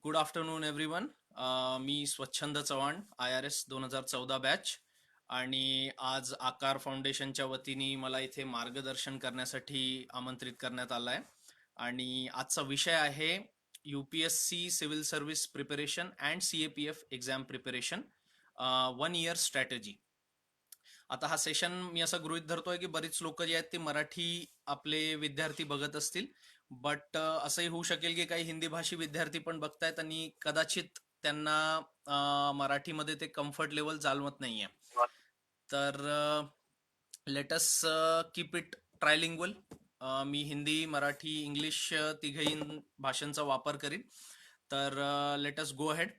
Good afternoon everyone. मी स्वच्छंद Chavan, IRS 2014 batch. आणि आज आकार फाउंडेशनच्या वतीने मला इथे मार्गदर्शन करण्यासाठी आमंत्रित करण्यात आलं आहे. आणि आजचा विषय आहे UPSC civil service preparation and CAPF exam preparation 1 year strategy. आता हा सेशन मी असं गृहीत धरतोय की बरीच लोक जे आहेत ते मराठी आपले विद्यार्थी बघत असतील. बट असंही होऊ शकेल की काही हिंदी भाषी विद्यार्थी पण बघतायत आणि कदाचित त्यांना मराठीमध्ये ते कम्फर्ट लेवल जाणवत नाहीये. तर लेटस कीप इट ट्रायलिंग्वल. मी हिंदी, मराठी, इंग्लिश तिघही भाषांचा वापर करीन. तर लेटस गो अहेड.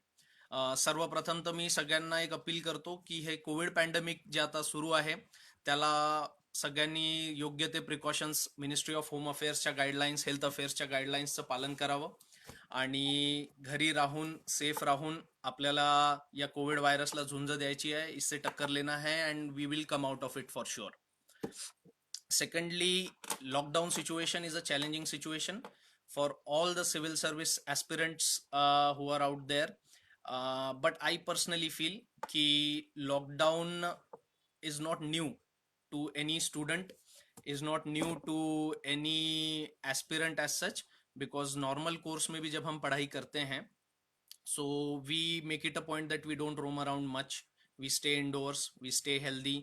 सर्वप्रथम तर मी सगळ्यांना एक अपील करतो की हे कोविड पॅन्डेमिक जे आता सुरू आहे त्याला सगळ्यांनी योग्य ते प्रिकॉशन्स, मिनिस्ट्री ऑफ होम अफेअर्सच्या गाईडलाईन्स, हेल्थ अफेअर्सच्या गाईडलाईन्सचं पालन करावं आणि घरी राहून सेफ राहून आपल्याला या कोविड व्हायरसला झुंज द्यायची आहे. इससे टक्कर लेना है and we will come out of it for sure. Secondly, lockdown situation is a challenging situation for all the civil service aspirants who are out there. But I personally feel कि lockdown is not new to any student, is not new to any aspirant as such, because normal course में भी जब हम पढ़ाई करते हैं, so we make it a point that we don't roam around much. We stay indoors, we stay healthy,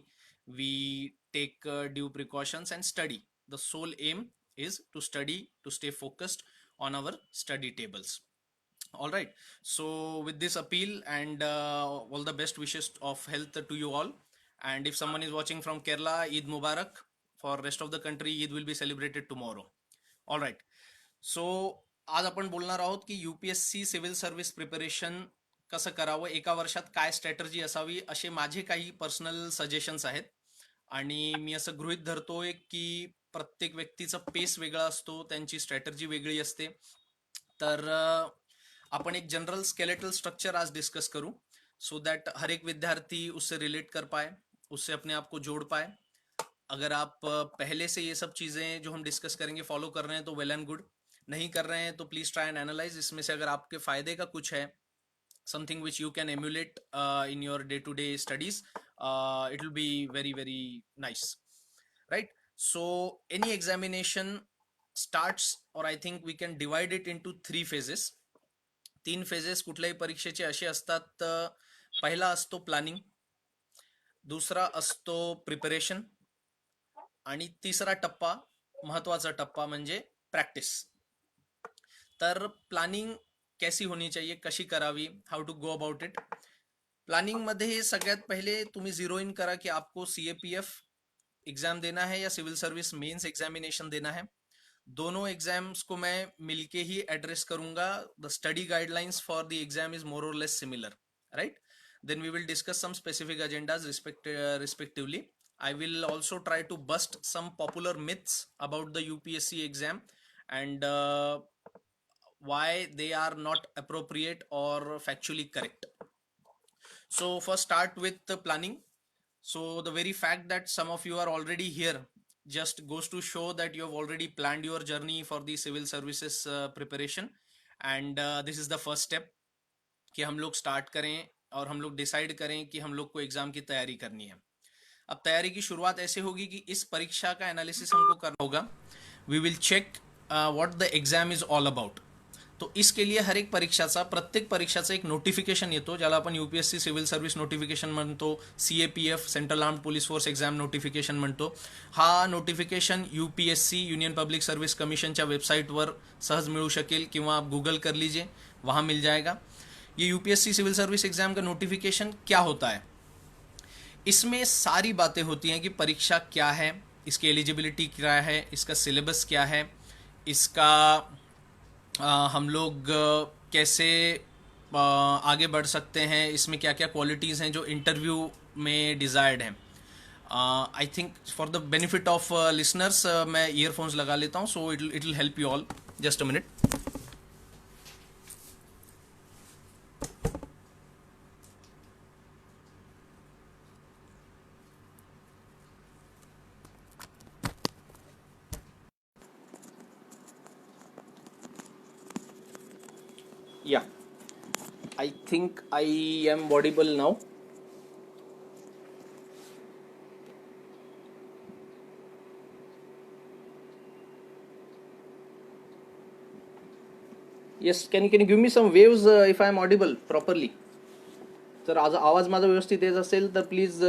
we take due precautions and study. The sole aim is to study, to stay focused on our study tables. All right. So with this appeal and all the best wishes of health to you all. And if someone is watching from Kerala, Eid Mubarak. For rest of the country, Eid will be celebrated tomorrow. All right. सो आज आपण बोलणार आहोत की UPSC civil service preparation कसं करावं, एका वर्षात काय स्ट्रॅटर्जी असावी, असे माझे काही पर्सनल सजेशन्स आहेत. आणि मी असं गृहीत धरतोय की प्रत्येक व्यक्तीचा पेस वेगळा असतो, त्यांची स्ट्रॅटर्जी वेगळी असते. तर अपन एक जनरल स्केलेटल स्ट्रक्चर आज डिस्कस करूं, सो दैट हर एक विद्यार्थी उससे रिलेट कर पाए, उससे अपने आप को जोड़ पाए. अगर आप पहले से ये सब चीज़ें जो हम डिस्कस करेंगे फॉलो कर रहे हैं तो वेल एंड गुड. नहीं कर रहे हैं तो प्लीज़ ट्राई एंड एनालाइज. इसमें से अगर आपके फ़ायदे का कुछ है, something which you can emulate in your day-to-day studies, it will be very very nice, right? So any examination starts, or I think we can divide it into 3 phases. 3 phases कुठल्याही परीक्षेचे असे असतात. पहिला असतो प्लॅनिंग, दुसरा असतो preparation, आणि तिसरा टप्पा, महत्वाचा टप्पा म्हणजे प्रॅक्टिस. तर प्लॅनिंग कैसी होनी चाहिए, कशी करावी, how to go about it. Planning मध्ये सगळ्यात पहिले तुम्ही झिरो इन करा कि आपको CAPF एग्जाम देना है या सिविल सर्विस मेंस एग्जामिनेशन देना है. दोनों एग्जाम्स को मैं मिलके ही एड्रेस करूंगा. The study guidelines for the exam is more or less similar, right? Then we will discuss some specific agendas respectively. I will also try to bust some popular myths about the UPSC exam and why they are not appropriate or factually correct. So first start with the planning. So the very fact that some of you are already here just goes to show that you have already planned your journey for the civil services preparation. And this is the first step कि हम लोग start करें और हम लोग decide करें कि हम लोग को एग्जाम की तैयारी करनी है. अब तैयारी की शुरुआत ऐसे होगी कि इस परीक्षा का एनालिसिस हमको करना होगा. We will check what the exam is all about. तो इसके लिए हर एक परीक्षाचा, प्रत्येक परीक्षाचा एक नोटिफिकेशन येतो, ज्याला आपण UPSC सिव्हिल सर्व्हिस नोटिफिकेशन म्हणतो, CAPF central armed police force exam notification म्हणतो. हा notification UPSC union public service कमिशनच्या वेबसाईटवर सहज मिळू शकेल, किंवा आप गूगल कर लीजिए, वहाँ मिल जाएगा. ये UPSC सिविल सर्विस एग्जाम का नोटिफिकेशन क्या होता है, इसमें सारी बातें होती हैं कि परीक्षा क्या है, इसकी एलिजिबिलिटी क्या है, इसका सिलेबस क्या है, इसका हम लोग कैसे आगे बढ़ सकते हैं, इसमें क्या क्या क्वालिटीज़ हैं जो इंटरव्यू में डिज़ायर्ड हैं. I think for the benefit of listeners मैं ईयरफोन्स लगा लेता हूँ, so it will help you all. Just a minute. Yeah, I think I am audible now. Yes, can you give me some waves if I am audible properly? जर आवाज माझा व्यवस्थित येत असेल तर प्लीज.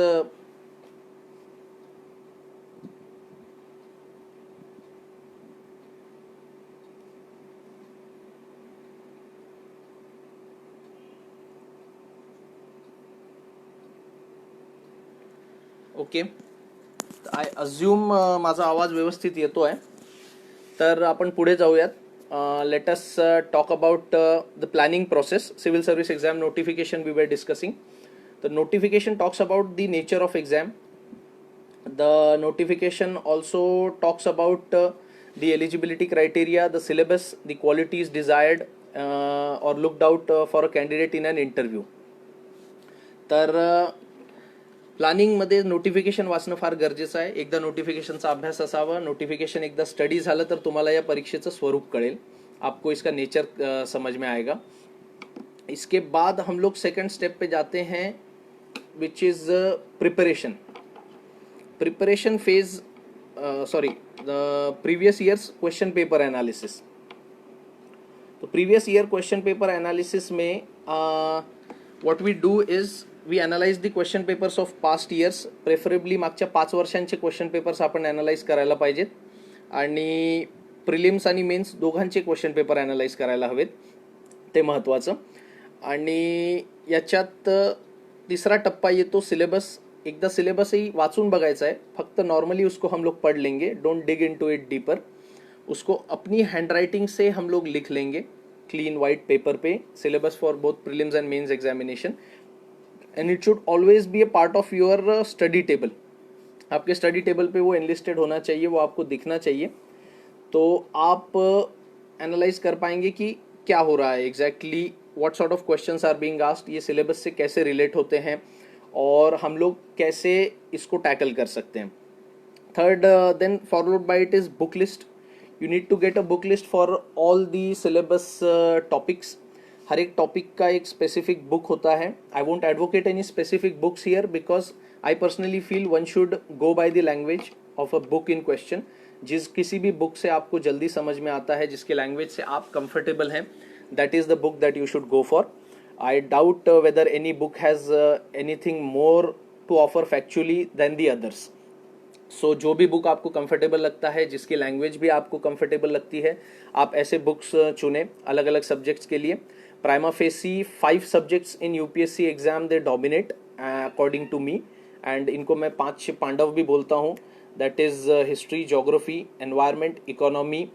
ओके, आय अज्युम माझा आवाज व्यवस्थित येतो आहे. तर आपण पुढे जाऊयात. Let us talk about the planning process. Civil service exam notification we were discussing. The notification talks about the nature of exam. The notification also talks about the eligibility criteria, the syllabus, the qualities desired or looked out for a candidate in an interview. तर प्लॅनिंगमध्ये notification वाचणं फार गरजेचं आहे. एकदा नोटिफिकेशनचा अभ्यास असावा. Notification एकदा study झालं तर तुम्हाला या परीक्षेचं स्वरूप कळेल, आपको इसका नेचर समझ में आएगा. इसके बाद हम लोग सेकंड स्टेप पे जाते हैं, which is preparation phase. The previous year's question paper analysis. तो previous year question paper analysis में what we do is we analyze the question papers of past years. Preferably मागच्या 5 वर्षांचे question papers आपण analyze करायला पाहिजेत आणि prelims आणि mains दोघांचे क्वेश्चन पेपर अनालाइज करायला हवेत, ते महत्त्वाचं. आणि याच्यात तीसरा टप्पा येतो सिलेबस. एकदा सिलेबसही वाचून बघायचा है, फक्त नॉर्मली उसको हम लोग पढ़ लेंगे, don't dig into it deeper. उसको अपनी हैंड राइटिंग से हम लोग लिख लेंगे क्लीन वाइट पेपर पे, syllabus for both prelims and mains examination. And it should always be a part of your study table. आपके स्टडी टेबल पे वो एनलिस्टेड होना चाहिए, वो आपको दिखना चाहिए. तो आप एनालाइज कर पाएंगे कि क्या हो रहा है exactly, what sort of questions are being asked, ये सिलेबस से कैसे रिलेट होते हैं और हम लोग कैसे इसको टैकल कर सकते हैं. Third then followed by it is book list. You need to get a book list for all the syllabus topics. हर एक टॉपिक का एक स्पेसिफिक बुक होता है. I won't advocate any specific books here because I personally feel one should go by the language of a book in question. जिस किसी भी book से आपको जल्दी समझ में आता है, जिसके लैंग्वेज से आप कंफर्टेबल हैं, that is the book that you should go for. I doubt whether any book has anything more to offer factually than the others. So जो भी बुक आपको कंफर्टेबल लगता है, जिसकी लैंग्वेज भी आपको कंफर्टेबल लगती है, आप ऐसे बुक्स चुनें अलग अलग सब्जेक्ट्स के लिए. Prima facie 5 subjects in UPSC exam they dominate according to me, and इनको मैं 5 पांडव भी बोलता हूँ. That is history, geography, environment, economy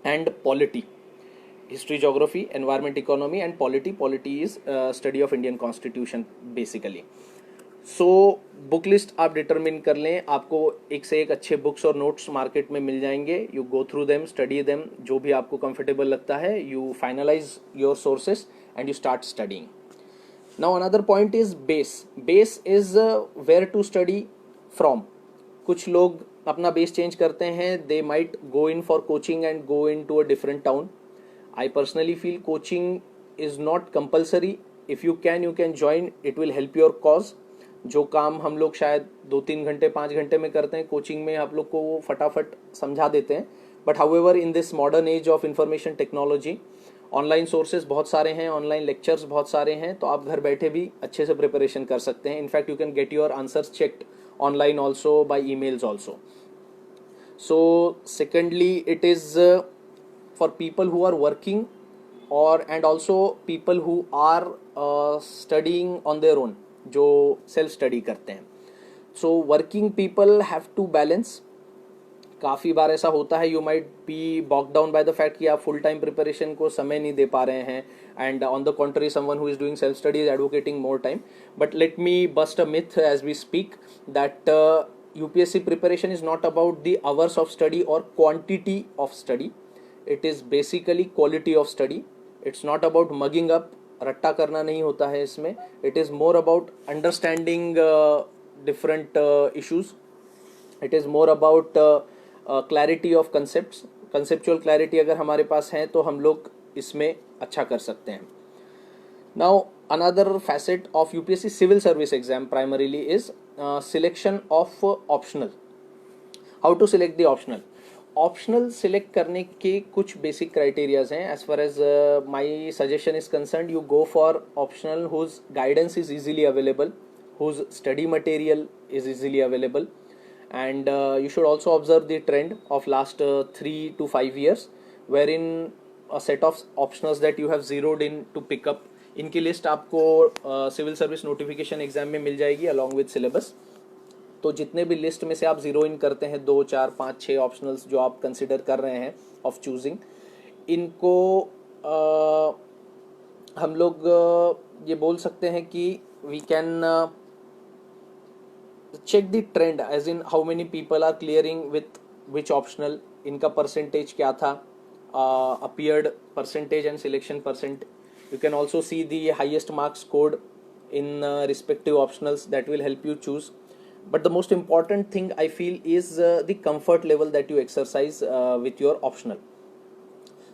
and polity. History, geography, environment, economy and polity. Polity is study of Indian constitution basically. So book list आप determine कर लें. आपको एक से एक अच्छे बुक्स और नोट्स मार्केट में मिल जाएंगे. You go through them, study them, जो भी आपको कंफर्टेबल लगता है. You finalise your sources and you start studying. Now another point is base. Base is where to study from. कुछ लोग अपना बेस चेंज करते हैं. They might go in for coaching and go in to a different town. I personally feel coaching is not compulsory. If you can join. It will help your cause. जो काम हम लोग शायद 2-3 घंटे 5 घंटे में करते हैं, कोचिंग में आप लोग को वो फटाफट समझा देते हैं. But however in this modern age of information technology, online sources बहुत सारे हैं, ऑनलाइन लेक्चर्स बहुत सारे हैं, तो आप घर बैठे भी अच्छे से प्रिपरेशन कर सकते हैं. In fact you can get your answers checked online also, by emails also. So secondly it is for people who are working and also people who are studying on their own, जो self study करते हैं. So working people have to balance. काफ़ी बार ऐसा होता है, you might be bogged down by the fact कि आप full time preparation को समय नहीं दे पा रहे हैं, and on the contrary someone who is doing self study is advocating more time. But let me bust a myth as we speak that UPSC preparation is not about the hours of study or quantity of study. It is basically quality of study. It's not about mugging up. रट्टा करना नहीं होता है इसमें. It is more about understanding different issues. It is more about clarity of concepts. Conceptual clarity अगर हमारे पास है तो हम लोग इसमें अच्छा कर सकते हैं. Now another facet of UPSC civil service exam primarily is selection of optional. How to select the optional? Optional select करने के कुछ बेसिक क्राइटेरियाज हैं. As far as my suggestion is concern, you go for optional whose guidance is easily available, whose study material is easily available, and you should also observe the trend of last 3 to 5 years, wherein a set of optionals that you have zeroed in to pick up, इनकी list आपको civil service notification exam में मिल जाएगी along with syllabus. तो जितने भी list में से आप जीरो इन करते हैं, 2, 4, 5, 6 ऑप्शनल्स जो आप कंसिडर कर रहे हैं ऑफ चूजिंग, इनको हम लोग ये बोल सकते हैं कि we can check the trend as in how many people are clearing with which optional, इनका परसेंटेज क्या था, appeared percentage and selection percent. You can also see the highest marks scored in respective optionals, that will help you choose. But the most important thing I feel is the comfort level that you exercise with your optional.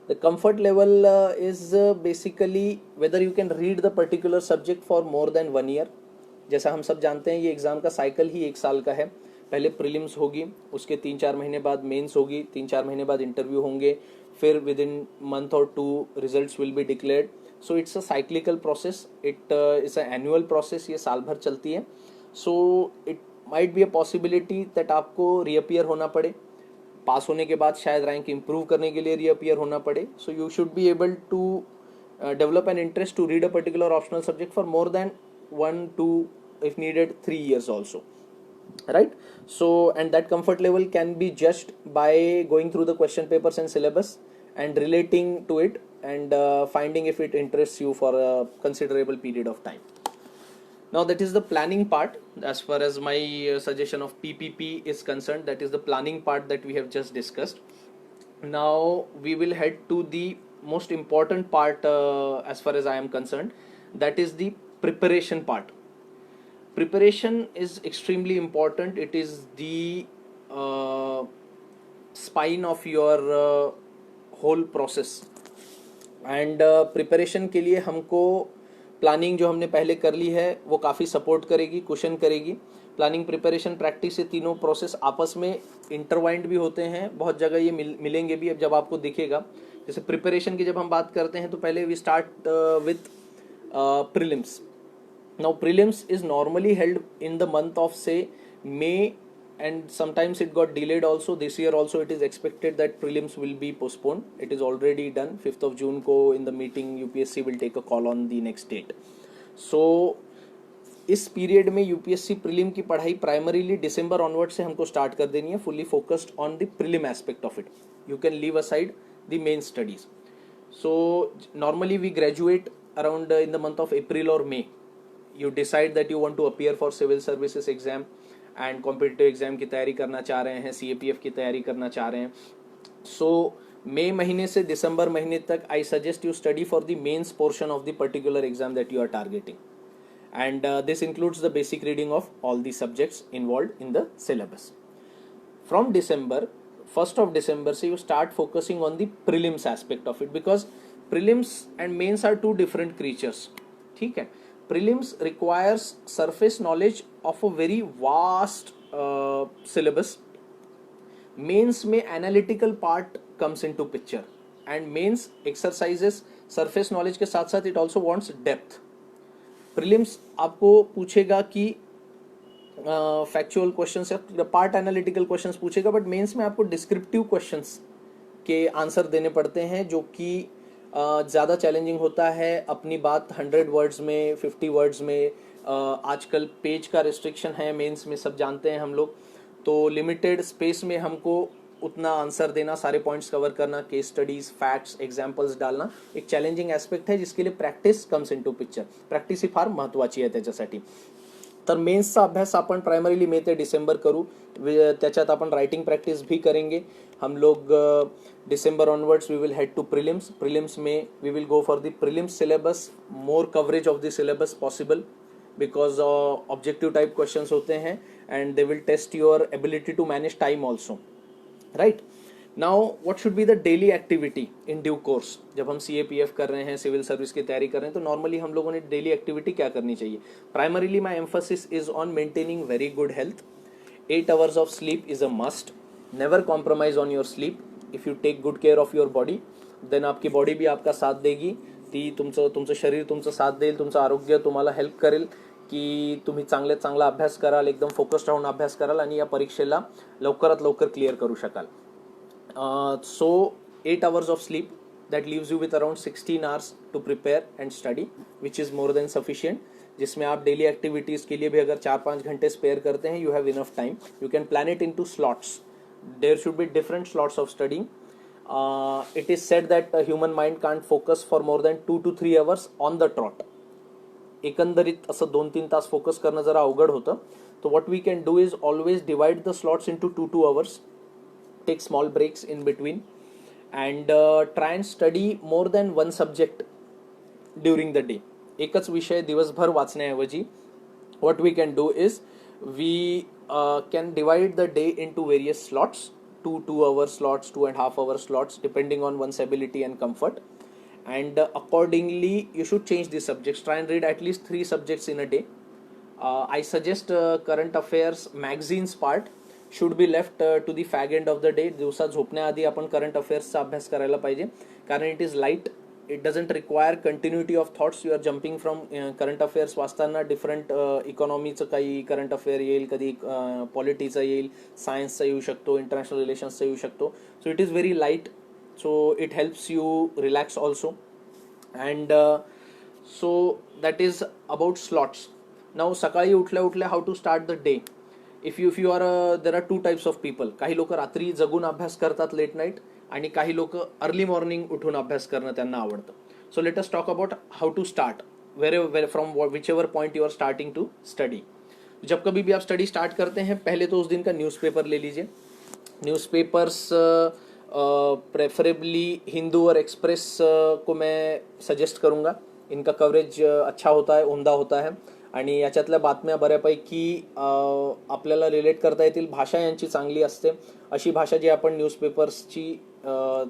The comfort level is basically whether you can read the particular subject for more than 1 year. जैसा हम सब जानते हैं, ये exam का cycle ही 1 साल का है. पहले प्रीलिम्स होगी, उसके 3-4 महीने बाद मेंस होगी, 3-4 महीने बाद इंटरव्यू होंगे, फिर विद इन मंथ और 2 results will be declared. So it's a cyclical process, it is a annual process, ये साल भर चलती है. So it might be a possibility that आपको रीअपियर होना पड़े, पास होने के बाद शायद रैंक इंप्रूव करने के लिए रीअपियर होना पड़े. So you should be able to develop an interest to read a particular optional subject for more than 1, 2, if needed 3 years also, right? So and that comfort level can be judged by going through the question papers and syllabus and relating to it and finding if it interests you for a considerable period of time. Now that is the planning part. As far as my suggestion of PPP is concerned, that is the planning part that we have just discussed. Now we will head to the most important part as far as I am concerned, that is the preparation part. Preparation is extremely important. It is the spine of your whole process. And preparation के लिए हमको planning जो हमने पहले कर ली है वो काफ़ी सपोर्ट करेगी, कुशन करेगी. प्लानिंग, प्रिपरेशन, प्रैक्टिस, ये तीनों प्रोसेस आपस में इंटरवाइंड भी होते हैं. बहुत जगह ये मिलेंगे भी. अब जब आपको दिखेगा, जैसे प्रिपरेशन की जब हम बात करते हैं तो पहले we start with prelims. Now prelims is normally held in the month of say May, and sometimes it got delayed also. This year also it is expected that prelims will be postponed. It is already done. 5th of June को in the meeting UPSC will take a call on the next date. So इस period में UPSC prelim की पढ़ाई primarily दिसंबर onward से हमको start कर देनी है, fully focused on the prelim aspect of it. You can leave aside the main studies. So normally we graduate around in the month of April और May. You decide that you want to appear for civil services exam and competitive exam की तैयारी करना चाह रहे हैं, CAPF की तैयारी करना चाह रहे हैं. सो मई महीने से दिसंबर महीने तक I suggest you study for the mains portion of the particular exam that you are targeting, and this includes the basic reading of all the subjects involved in the syllabus. From December, 1st of December se you start focusing on the prelims aspect of it, because prelims and mains are two different creatures. ठीक है. Prelims requires surface knowledge of a very vast syllabus. Mains में analytical part comes into picture, and mains exercises surface knowledge के साथ साथ it also wants depth. Prelims आपको पूछेगा कि factual questions या पार्ट एनालिटिकल क्वेश्चंस पूछेगा, बट मेंस में आपको डिस्क्रिप्टिव क्वेश्चंस के आंसर देने पड़ते हैं, जो कि ज़्यादा चैलेंजिंग होता है. अपनी बात 100 वर्ड्स में, 50 वर्ड्स में, आजकल पेज का रिस्ट्रिक्शन है मेंस में, सब जानते हैं हम लोग. तो लिमिटेड स्पेस में हमको उतना आंसर देना, सारे पॉइंट्स कवर करना, केस स्टडीज, फॅक्ट्स, एक्झाम्पल्स डालणं एक चॅलेंजिंग ॲस्पेक्ट आहे, जिसके लिए practice comes in to picture. Practice ही फार महत्त्वाची आहे त्याच्यासाठी. तर मेन्सचा अभ्यास आपण प्रायमरीली मे ते डिसेंबर करू. त्याच्यात आपण रायटिंग प्रॅक्टिस भी करेंगे हम लोग. December onwards we will head to prelims. Prelims में we will go for the prelims syllabus, more coverage of the syllabus possible, because objective type questions होते हैं and they will test your ability to manage time also. Right. Now what should be the daily activity in due course. जब हम CAPF कर रहे हैं, civil service की तैयारी कर रहे हैं, तो नॉर्मली हम लोगों ने डेली एक्टिविटी क्या करनी चाहिए. Primarily my emphasis is on maintaining very good health. 8 hours of sleep is a must. Never compromise on your sleep. If you take good care of your body, then आपकी body भी आपका साथ देगी. ती तुमचं शरीर तुमचं साथ देईल, तुमचं आरोग्य तुम्हाला हेल्प करेल की तुम्ही चांगला अभ्यास कराल, एकदम फोकस्ड राहून अभ्यास कराल आणि या परीक्षेला लवकरात लवकर क्लिअर करू शकाल. So 8 hours of sleep, that leaves you with around 16 hours to prepare and study, which is more than sufficient. जिसमें आप डेली एक्टिविटीज़ के लिए भी अगर 4-5 घंटे स्पेयर करते हैं, you have enough time. You can plan it into slots. There should be different slots of studying. It is said that human mind can't focus for more than 2 to 3 hours on the trot. एकंदरीत असं 2-3 तास focus करणं जरा अवघड होतं. तो what we can do is always divide the slots into 2 hours. Take small breaks in between, and try and study more than one subject during the day. एकच विषय दिवसभर वाचण्याऐवजी what we can do is we can divide the day into various slots, 2 hour slots, 2.5 hour slots, depending on one's ability and comfort. And accordingly you should change the subjects. Try and read at least 3 subjects in a day. I suggest current affairs magazines part should be left to the fag end of the day. दिवसा झोपण्याआधी आपण current अफेअर्सचा अभ्यास करायला पाहिजे, कारण it is light. It doesn't require continuity of thoughts. You are jumping from current affairs वाचताना different इकॉनॉमीचं काही करंट अफेअर येईल, कधी पॉलिटीचा येईल, सायन्सचा येऊ शकतो, इंटरनॅशनल रिलेशन्सचा येऊ शकतो. So it is very light. So it helps you relax also. And so that is about slots. Now सकाळी उठल्या उठल्या how to start the day. If you are there are 2 types of people. काही लोक रात्री जगून अभ्यास करतात late night, आणि काही लोक अर्ली मॉर्निंग उठून अभ्यास करणं त्यांना आवडतं. So let us talk about how to start from whichever point you are starting to study. जब कभी भी आप स्टडी स्टार्ट करते हैं, पहले तो उस दिन का न्यूज़पेपर ले लीजिए. न्यूज़पेपर्स प्रेफरेबली हिंदू और एक्सप्रेस को मैं सजेस्ट करूँगा. इनका कवरेज अच्छा होता है, उम्दा होता है, आणि याच्यातल्या बातम्या बऱ्यापैकी आपल्याला रिलेट करता येतील. भाषा यांची चांगली असते. अशी भाषा जी आपण न्यूजपेपर्सची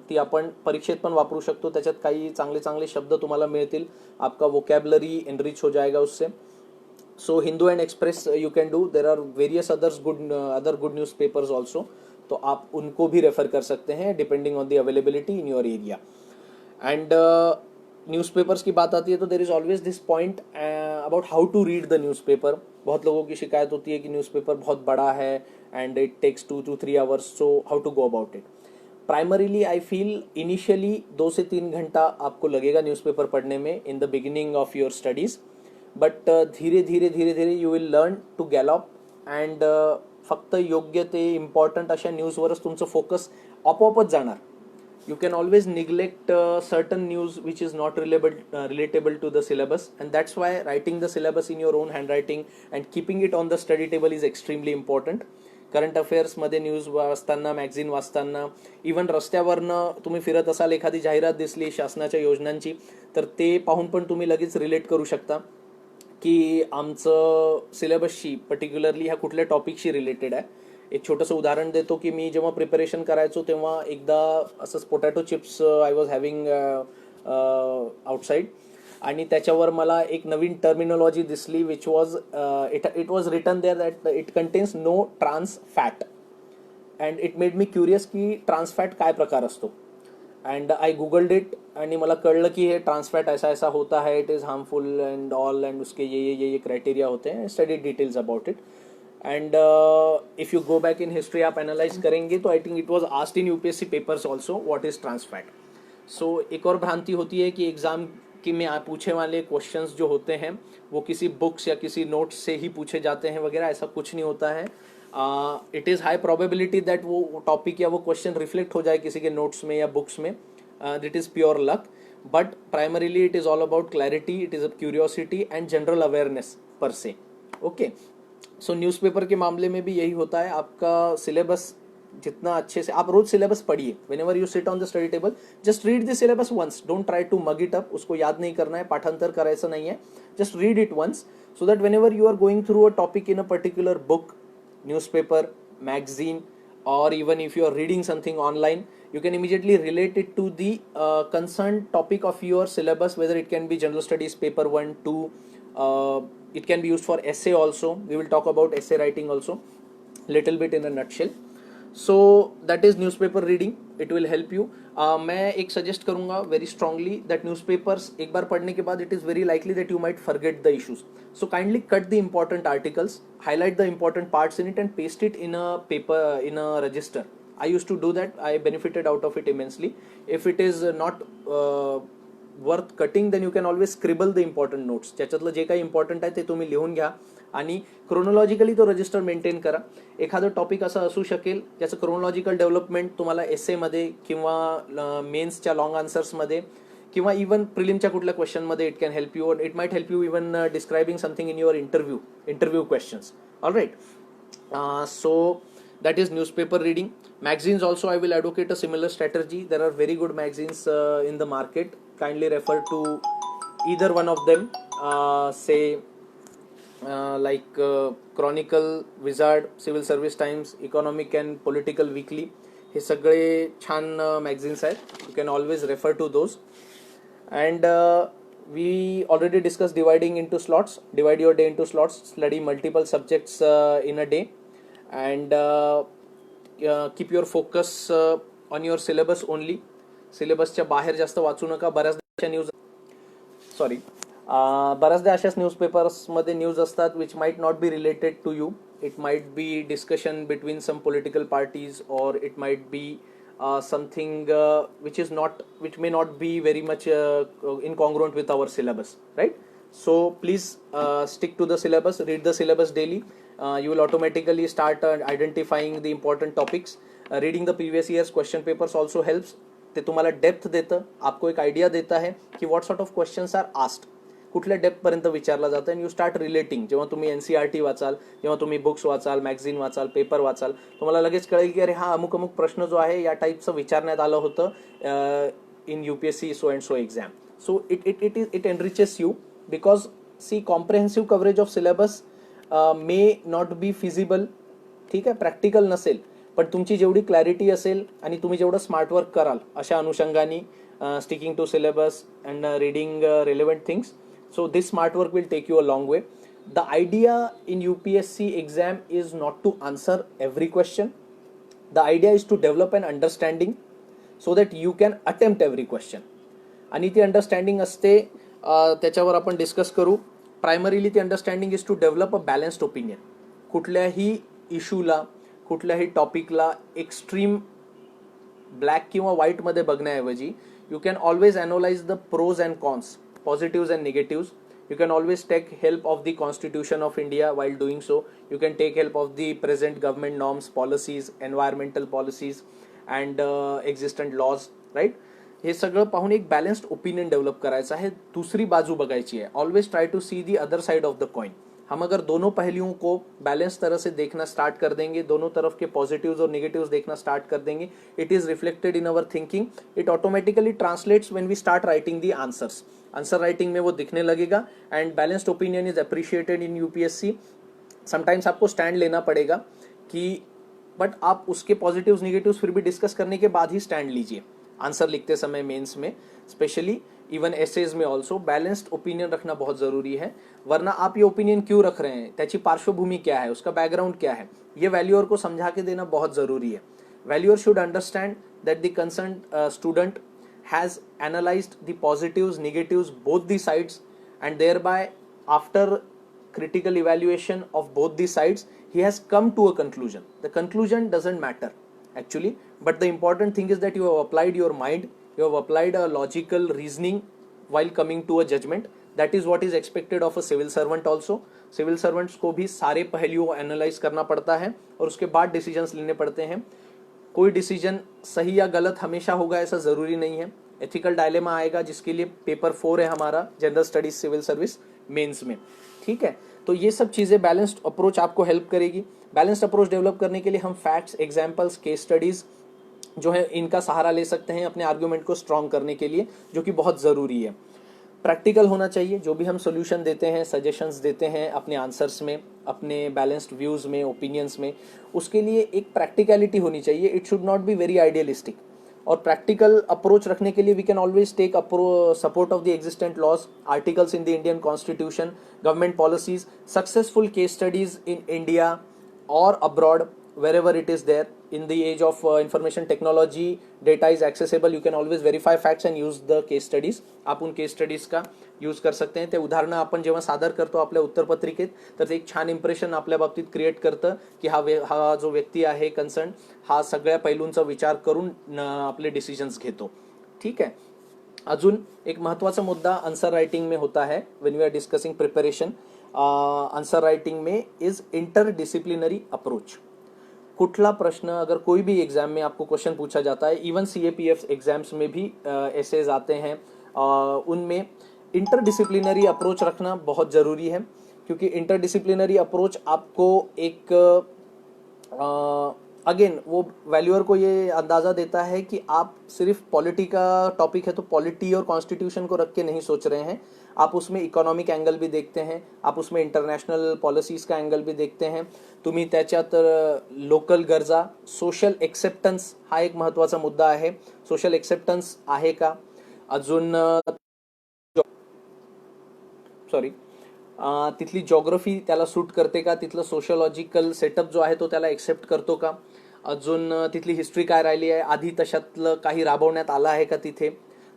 ती आपण परीक्षेत पण वापरू शकतो. त्याच्यात काही चांगले चांगले शब्द तुम्हाला मिळतील. आपका वोकॅबलरी एनरिच हो जाएगा उससे. So Hindu and Express you can do. There are various other good newspapers also. तो आप उनको भी रेफर कर सकते हैं depending on the availability in your area. And newspapers की बात आती है तो there is always this point about how to read the newspaper. बहुत लोगों की शिकायत होती है कि न्यूज़पेपर बहुत बड़ा है and it takes 2 to 3 hours. So how to go about it. Primarily I feel initially 2 से 3 घंटा आपको लगेगा न्यूज़पेपर पढ़ने में in the beginning of your studies. But धीरे धीरे you will learn to gallop. And फक्त योग्य ते इम्पॉर्टंट अशा न्यूजवरच तुमचं फोकस आपोआपच जाणार. You can always neglect certain news which is not relatable to the syllabus, and that's why writing the syllabus in your own handwriting and keeping it on the study table is extremely important. Current अफेअर्समध्ये news वाचताना, magazine वाचताना, even रस्त्यावरनं तुम्ही फिरत असाल, एखादी जाहिरात दिसली शासनाच्या योजनांची, तर ते पाहून पण तुम्ही लगेच रिलेट करू शकता की आमचं सिलेबसशी पर्टिक्युलरली ह्या कुठल्या टॉपिकशी रिलेटेड आहे. एक छोटंसं उदाहरण देतो की मी जेव्हा प्रिपरेशन करायचो तेव्हा एकदा असंच potato chips I was having outside, आणि त्याच्यावर मला एक नवीन टर्मिनॉलॉजी दिसली which was it was written there that it contains no trans fat. And it made me curious की ट्रान्स फॅट काय प्रकार असतो. एंड आई गूगल्ड इट, आणि मला कळलं की हे ट्रांस फैट ऐसा ऐसा होता है, it is harmful and all, and उसके ये क्राइटेरिया होते हैं. Study details about it. And if you go back in history आप एनालाइज करेंगे तो I think it was asked in UPSC papers also what is trans fat. So एक और भ्रांति होती है कि एग्ज़ाम कि में आप पूछे वाले क्वेश्चंस जो होते हैं वो किसी बुक्स या किसी नोट्स से ही पूछे जाते हैं वगैरह, ऐसा कुछ नहीं होता है. It is high probability that वो टॉपिक या वो क्वेश्चन रिफ्लेक्ट हो जाए किसी के नोट्स में या बुक्स में. That is pure luck, but primarily it is all about clarity, it is a curiosity and general awareness per se. Okay, so newspaper के मामले में भी यही होता है. आपका सिलेबस जितना अच्छे से आप रोज सिलेबस पढ़िए. whenever you sit on the study table, just read the syllabus once. Don't try to mug it up. उसको याद नहीं करना है, पाठांतर करायचं नहीं है. Just read it once so that whenever you are going through a topic in a particular book, newspaper, magazine, or even if you are reading something online, you can immediately relate it to the concerned topic of your syllabus, whether it can be general studies paper 1 2, it can be used for essay also. We will talk about essay writing also little bit in a nutshell. So that is newspaper reading, it will help you. मैं एक suggest करूंगा very strongly that newspapers एक बार पढ़ने के बाद it is very likely that you might forget the issues. So kindly cut the important articles, highlight the important parts in it and paste it in a paper, in a register. I used to do that. I benefited out of it immensely. If it is not worth cutting, then you can always scribble the important notes. त्याच्यातलं जे काही important आहे ते तुम्ही लिहून घ्या आणि क्रोनॉलॉजिकली तो रजिस्टर मेंटेन करा. एखादं टॉपिक असं असू शकेल ज्याचं क्रोनॉलॉजिकल डेव्हलपमेंट तुम्हाला एसेमध्ये किंवा मेन्सच्या लॉंग आन्सर्समध्ये किंवा इवन प्रिलिमच्या कुठल्या क्वेश्चनमध्ये it can help you. It might help you even describing something in your interview questions. All right. So that is newspaper reading. Magazines also I will advocate a similar strategy. There are very good magazines in the market. Kindly refer to either one of them, say like Chronicle, Wizard, Civil Service Times, Economic and Political Weekly. हे सगळे छान magazines आहेत. You can always refer to those. And we already discussed dividing into slots. Divide your day into slots. Study multiple subjects in a day. And keep your focus on your syllabus only. सिलेबसच्या बाहेर जास्त वाचू नका. बऱ्याचदा अशाच न्यूजपेपर्समध्ये news असतात which might not be related to you. It might be discussion between some political parties, और it might be something which may not be very much incongruent with our syllabus, right? So please stick to the syllabus, read the syllabus daily. You will automatically start identifying the important topics. Reading the previous year's question papers also helps. ते तुम्हाला depth देतं, आपको एक idea देता है की what sort of questions are asked, कुठल्या डेप्थपर्यंत विचारला जातं. And you start relating. जेव्हा तुम्ही NCERT वाचाल, जेव्हा तुम्ही बुक्स वाचाल, मॅगझिन वाचाल, पेपर वाचाल, तुम्हाला लगेच कळेल की अरे हा अमुक अमुक प्रश्न जो आहे या टाईपचं विचारण्यात आलं होतं in UPSC so and so exam. So it enriches you because see comprehensive coverage of syllabus may not be feasible. ठीक आहे, प्रॅक्टिकल नसेल, पण तुमची जेवढी क्लॅरिटी असेल आणि तुम्ही जेवढं स्मार्ट वर्क कराल अशा अनुषंगाने sticking to syllabus and reading relevant things, so this smart work will take you a long way. The idea in UPSC exam is not to answer every question. The idea is to develop an understanding so that you can attempt every question. आणि ती understanding असते, त्याच्यावर आपण discuss करू. Primarily ती understanding is to develop a balanced opinion. कुठल्याही इशूला, कुठल्याही टॉपिकला एक्स्ट्रीम ब्लॅक किंवा व्हाईटमध्ये बघण्याऐवजी you can always analyse the pros and cons, positives and negatives. You can always take help of the Constitution of India while doing so. You can take help of the present government norms, policies, environmental policies and existent laws, right? हे सगळं पाहून एक balanced opinion develop करायचं आहे. दूसरी बाजू बघायची है. Always try to see the other side of the coin. हम अगर दोनों पहलुओं को बैलेंस तरह से देखना स्टार्ट कर देंगे, दोनों तरफ के पॉजिटिव्स और नेगेटिव्स देखना स्टार्ट कर देंगे, it is reflected in our thinking. It automatically translates when we start writing the answers. Answer writing में वो दिखने लगेगा. And balanced opinion is appreciated in UPSC. Sometimes आपको स्टैंड लेना पड़ेगा कि बट आप उसके पॉजिटिव्स निगेटिव्स फिर भी डिस्कस करने के बाद ही स्टैंड लीजिए आंसर लिखते समय. मेंस में स्पेशली, इवन एसेज में ऑल्सो बैलेंस्ड ओपिनियन रखना बहुत जरूरी है. वरना आप ये ओपिनियन क्यों रख रहे हैं, त्याची पार्श्वभूमि क्या है, उसका बैकग्राउंड क्या है, ये वैल्यूअर को समझा के देना बहुत जरूरी है. Valuer should understand that the concern student has analyzed the positives, negatives, both the sides, and thereby after critical evaluation of both the sides he has come to a conclusion. The conclusion doesn't matter actually, but the important thing is that you have applied your mind, you have applied a logical reasoning while coming to a judgment. That is what is expected of a civil servant also. Civil servants को भी सारे पहलुओं को analyse करना पड़ता है और उसके बाद डिसीजंस लेने पड़ते हैं. कोई डिसीजन सही या गलत हमेशा होगा ऐसा ज़रूरी नहीं है. एथिकल डायलेमा आएगा जिसके लिए पेपर 4 है हमारा general studies civil service mains में. ठीक है, तो ये सब चीज़ें बैलेंस्ड अप्रोच आपको हेल्प करेगी. बैलेंस्ड अप्रोच डेवलप करने के लिए हम फैक्ट्स, एग्जाम्पल्स, केस स्टडीज़ जो है इनका सहारा ले सकते हैं अपने आर्ग्यूमेंट को स्ट्रॉन्ग करने के लिए, जो कि बहुत ज़रूरी है. प्रैक्टिकल होना चाहिए। जो भी हम सोल्यूशन देते हैं, सजेशंस देते हैं अपने आंसर्स में, अपने बैलेंस्ड व्यूज़ में, ओपिनियंस में, उसके लिए एक प्रैक्टिकलिटी होनी चाहिए। It should not be very idealistic. और प्रैक्टिकल अप्रोच रखने के लिए we can always take support of the existent laws, articles in the Indian constitution, government policies, successful case studies in India or abroad, wherever it is there. In the age of information technology, data is accessible, you can always verify facts and use the case studies. आप उन case studies का use कर सकते हैं. ते उदाहरणं आपण जेव्हा सादर करतो आपल्या उत्तरपत्रिकेत, तर ते एक छान इम्प्रेशन आपल्या बाबतीत क्रिएट करतं की हा जो व्यक्ती आहे कन्सर्न, हा सगळ्या पैलूंचा विचार करून आपले डिसिजन्स घेतो. ठीक आहे. अजून एक महत्त्वाचा मुद्दा आंसर राइटिंग में होता है when we are discussing preparation. Answer writing में इज इंटरडिसिप्लिनरी अप्रोच. कुठला प्रश्न, अगर कोई भी एग्जाम में आपको क्वेश्चन पूछा जाता है, इवन CAPF एग्जाम्स में भी एसेज आते हैं, उनमें इंटरडिसिप्लिनरी अप्रोच रखना बहुत ज़रूरी है. क्योंकि इंटरडिसिप्लिनरी अप्रोच आपको एक अगेन वो वैल्यूअर को ये अंदाज़ा देता है कि आप सिर्फ पॉलिटी का टॉपिक है तो पॉलिटी और कॉन्स्टिट्यूशन को रख के नहीं सोच रहे हैं. आप उसमें इकॉनॉमिक एंगल भी देखते हैं, आप उसमें इंटरनॅशनल पॉलिसीज का एंगल भी देखते हैं. तुम्ही त्याच्यात लोकल गरजा, सोशल एक्सेप्टन्स हा एक महत्त्वाचा मुद्दा आहे. सोशल एक्सेप्टन्स आहे का, अजून सॉरी तिथली जॉग्रफी त्याला सूट करते का, तिथलं सोशलॉजिकल सेटअप जो आहे तो त्याला एक्सेप्ट करतो का, अजून तिथली हिस्ट्री काय राहिली आहे, आधी तशातलं काही राबवण्यात आलं आहे का तिथे.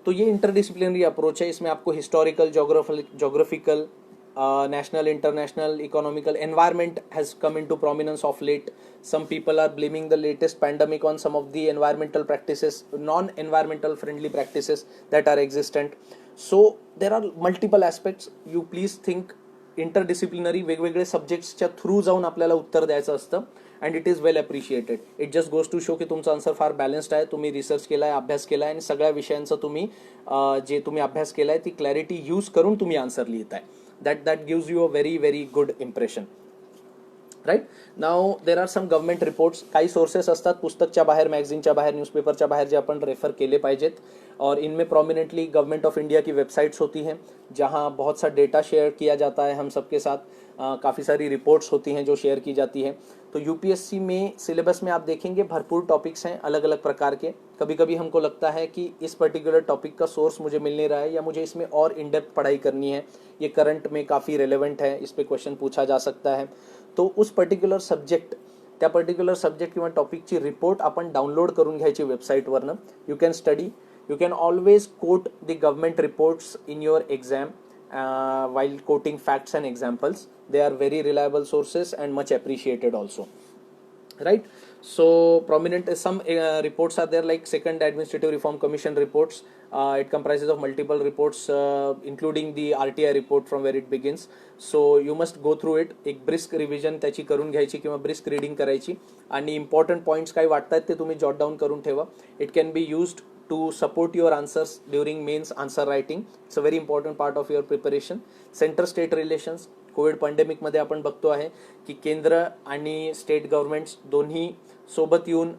तो ये इंटरडिसिप्लिनरी अप्रोच है. इसमें आपको historical, geographical, national, international, economical, environment has come into prominence of late. Some people are blaming the latest pandemic on some of the environmental practices, non-environmental friendly practices that are existent. So there are multiple aspects. You please think interdisciplinary, वेगवेगळे सब्जेक्ट्सच्या through जाऊन आपल्याला उत्तर द्यायचं असतं. And it is well appreciated. It just goes to show की तुमचा answer फार balanced आहे. तुम्ही रिसर्च केला आहे, अभ्यास केला आहे, आणि सगळ्या विषयांचा तुम्ही जे तुम्ही अभ्यास केला आहे ती क्लॅरिटी यूज करून तुम्ही आन्सर लिहित आहे. that gives you a very very good impression. Right. Now there are some government reports. काही सोर्सेस असतात पुस्तकच्या बाहेर, मॅगझिनच्या बाहेर, न्यूज़पेपरच्या बाहेर, जे अपन रेफर केले पाहिजेत. और इनमें प्रोमिनेंटली गवर्नमेंट ऑफ इंडिया की वेबसाइट्स होती हैं जहां बहुत सा डेटा शेयर किया जाता है हम सबके साथ. काफ़ी सारी रिपोर्ट्स होती हैं जो शेयर की जाती है. तो यूपीएससी में सिलेबस में आप देखेंगे भरपूर टॉपिक्स हैं अलग अलग प्रकार के. कभी कभी हमको लगता है कि इस पर्टिकुलर टॉपिक का सोर्स मुझे मिल नहीं रहा है, या मुझे इसमें और इन डेप्थ पढ़ाई करनी है, ये करंट में काफ़ी रेलेवेंट है, इस पर क्वेश्चन पूछा जा सकता है. तो उस पर्टिक्युलर सब्जेक्ट, त्या पर्टिक्युलर सब्जेक्ट किंवा टॉपिकची रिपोर्ट आपण डाउनलोड करून घ्यायची वेबसाईटवरनं. You can study, you can always quote the government reports in your exam while quoting facts and examples. They are very reliable sources and much appreciated also. Right. So prominent some reports are there, like second administrative reform commission reports. It comprises of multiple reports, including the RTI report from where it begins. So you must go through it. एक brisk revision त्याची करून घ्यायची किंवा brisk reading करायची, आणि important points काय वाटतात ते तुम्ही jot down करून ठेवा. It can be used to support your answers during mains answer writing. It's a very important part of your preparation. Center state relations. Covid pandemic मध्ये आपण बघतो आहे की केंद्र आणि स्टेट गव्हर्नमेंट्स दोन्ही सोबत येऊन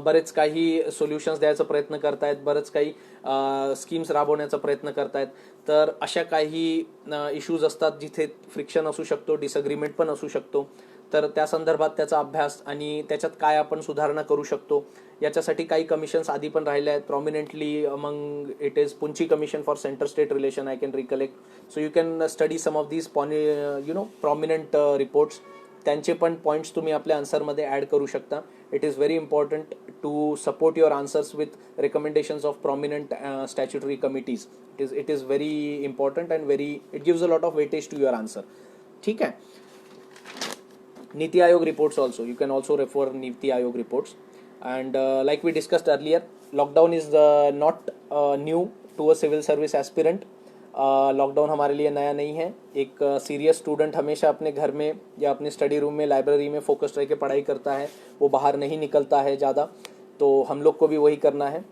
बरेच काही सोल्युशन्स द्यायचा प्रयत्न करतायत, बरेच काही स्कीम्स राबवण्याचा प्रयत्न करतायत. तर अशा काही इश्यूज असतात जिथे फ्रिक्शन असू शकतो, डिसअग्रीमेंट पण असू शकतो. तर त्या संदर्भात त्याचा अभ्यास आणि त्याच्यात काय आपण सुधारणा करू शकतो याच्यासाठी काही कमिशन्स आधी पण राहिले आहेत. Prominently among it is Punchhi commission for centre state relation, I can recollect. So you can study some of these prominent reports. त्यांचे पण पॉईंट्स तुम्ही आपल्या आन्सरमध्ये ॲड करू शकता. It is very important to support your answers with recommendations of prominent statutory committees. It is very important and it gives a lot of weightage to your answer. ठीक आहे. Niti Aayog reports also. You can also refer Niti Aayog reports. And like we discussed earlier, lockdown is not new to a civil service aspirant. Lockdown हमारे लिए नया नहीं है. एक serious student हमेशा अपने घर में या अपने स्टडी रूम में, लाइब्रेरी में फोकस्ड रह के पढ़ाई करता है. वो बाहर नहीं निकलता है ज़्यादा. तो हम लोग को भी वही करना है.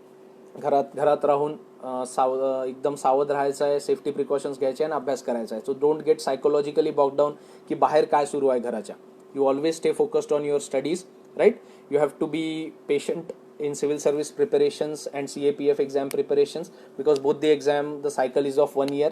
घरात राहून एकदम सावध राहायचं आहे, सेफ्टी प्रिकॉशन्स घ्यायचे आणि अभ्यास करायचा आहे. सो डोंट गेट सायकोलॉजिकली बॉकडाऊन की बाहेर काय सुरू आहे घराच्या. You always stay focused on your studies, right? You have to be patient in civil service preparations and CAPF exam preparations, because both the exam the cycle is of 1 year.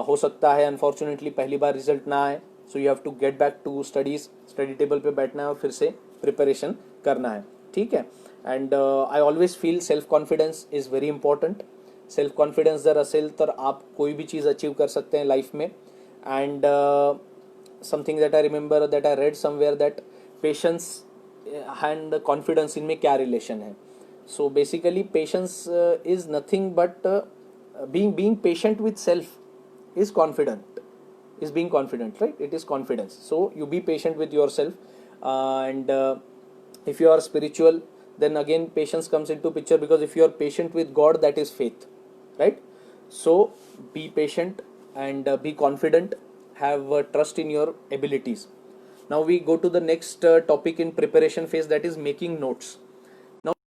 हो सकता है unfortunately पहली बार result ना आए, so you have to get back to studies, study table पे बैठना है और फिर से प्रिपरेशन करना है. ठीक है. And I always feel self confidence is very important. Self confidence जर असेल तर आप कोई भी चीज़ अचीव कर सकते हैं लाइफ में. And something that I remember that I read somewhere that patience and confidence इनमें क्या रिलेशन है. So basically patience is nothing but being patient with self is confident, is being confident, right? It is confidence. So you be patient with yourself, and if you are spiritual, then again patience comes into picture, because if you are patient with God, that is faith, right? So be patient and be confident, have trust in your abilities. Now we go to the next topic in preparation phase, that is making notes. Now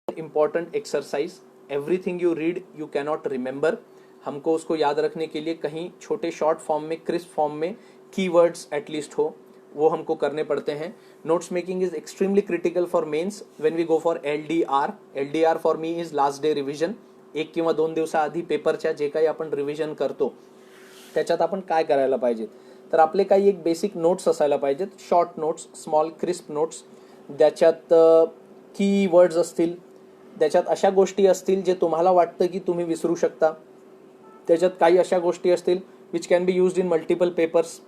important exercise, everything you read you cannot remember. हमको उसको याद रखने के लिए कहीं छोटे short form में, crisp form में कीवर्ड्स एटलीस्ट हो, वो हमको करने पड़ते हैं. Notes making is extremely critical for mains when we go for LDR. LDR for me is last day revision. 1 किंवा 2 दिवसाआधी पेपरच्या जे काही आपण रिव्हिजन करतो त्याच्यात आपण काय करायला पाहिजे, तर आपले काही एक बेसिक नोट्स असायला पाहिजेत. Short notes, small crisp notes, ज्याच्यात कीवर्ड्स असतील, त्याच्यात अशा गोष्टी असतील जे तुम्हाला वाटतं की तुम्ही विसरू शकता, त्याच्यात काही अशा गोष्टी असतील which can be used in multiple papers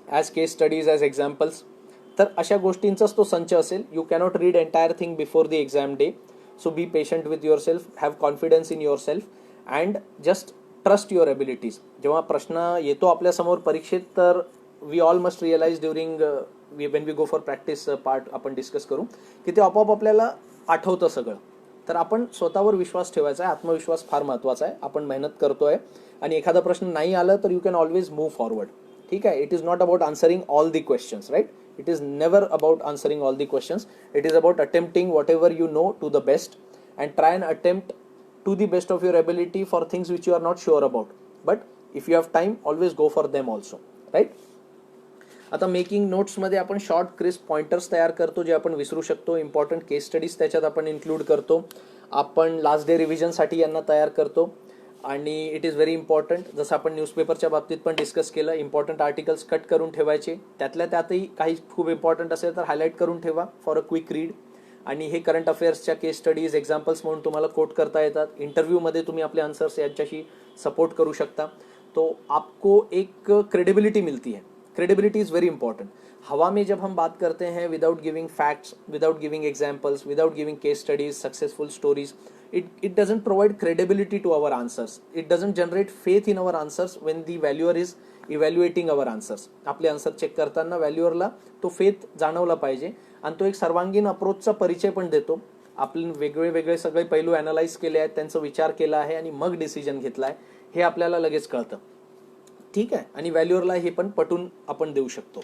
as case studies, as examples. तर अशा गोष्टींचाच तो संच असेल. You cannot read entire thing before the exam day. So be patient with yourself, have confidence in yourself and just trust your abilities. जेव्हा प्रश्न येतो आपल्यासमोर परीक्षेत, तर we all must realise during when we go for practice part आपण discuss करू की ते आपोआप आपल्याला आठवतं सगळं. तर आपण स्वतःवर विश्वास ठेवायचा आहे. आत्मविश्वास फार महत्त्वाचा आहे. आपण मेहनत करतोय आणि एखादा प्रश्न नाही आलं तर you can always move forward. ठीक आहे. It is not about answering all the questions, right? It is never about answering all the questions. It is about attempting whatever you know to the best and try and attempt to the best of your ability for things which you are not sure about. But if you have time, always go for them also, right? आता making नोट्समध्ये आपण short crisp pointers तयार करतो जे आपण विसरू शकतो. Important case studies त्याच्यात आपण include करतो. आपण लास्ट डे रिव्हिजनसाठी यांना तयार करतो. आणि इट इज व्हेरी इम्पॉर्टंट, जसं आपण न्यूजपेपरच्या बाबतीत पण डिस्कस केलं, इम्पॉर्टंट आर्टिकल्स कट करून ठेवायचे. त्यातल्या त्यातही काही खूप इम्पॉर्टंट असेल तर हायलाईट करून ठेवा फॉर अ क्विक रीड. आणि हे करंट अफेअर्सच्या केस स्टडीज, एक्झाम्पल्स म्हणून तुम्हाला कोट करता येतात. इंटरव्ह्यूमध्ये तुम्ही आपले आन्सर्स यांच्याशी सपोर्ट करू शकता. तो आपको एक क्रेडिबिलिटी मिलती है. Credibility is very important. हवा में जब हम बात करते हैं without giving facts, without giving examples, without giving case studies, successful stories, it doesn't provide credibility to our answers. It doesn't generate faith in our answers when the valuer is evaluating our answers. आपले answer check करताना व्हॅल्युअरला तो faith जाणवला पाहिजे आणि तो एक सर्वांगीण अप्रोचचा परिचय पण देतो. आपण वेगळे वेगळे सगळे पैलू अनालाइज केले आहेत, त्यांचा विचार केला आहे आणि मग डिसिजन घेतला आहे, हे आपल्याला लगेच कळतं. ठीक आहे. आणि व्हॅल्युअरला हे पण पटवून आपण देऊ शकतो.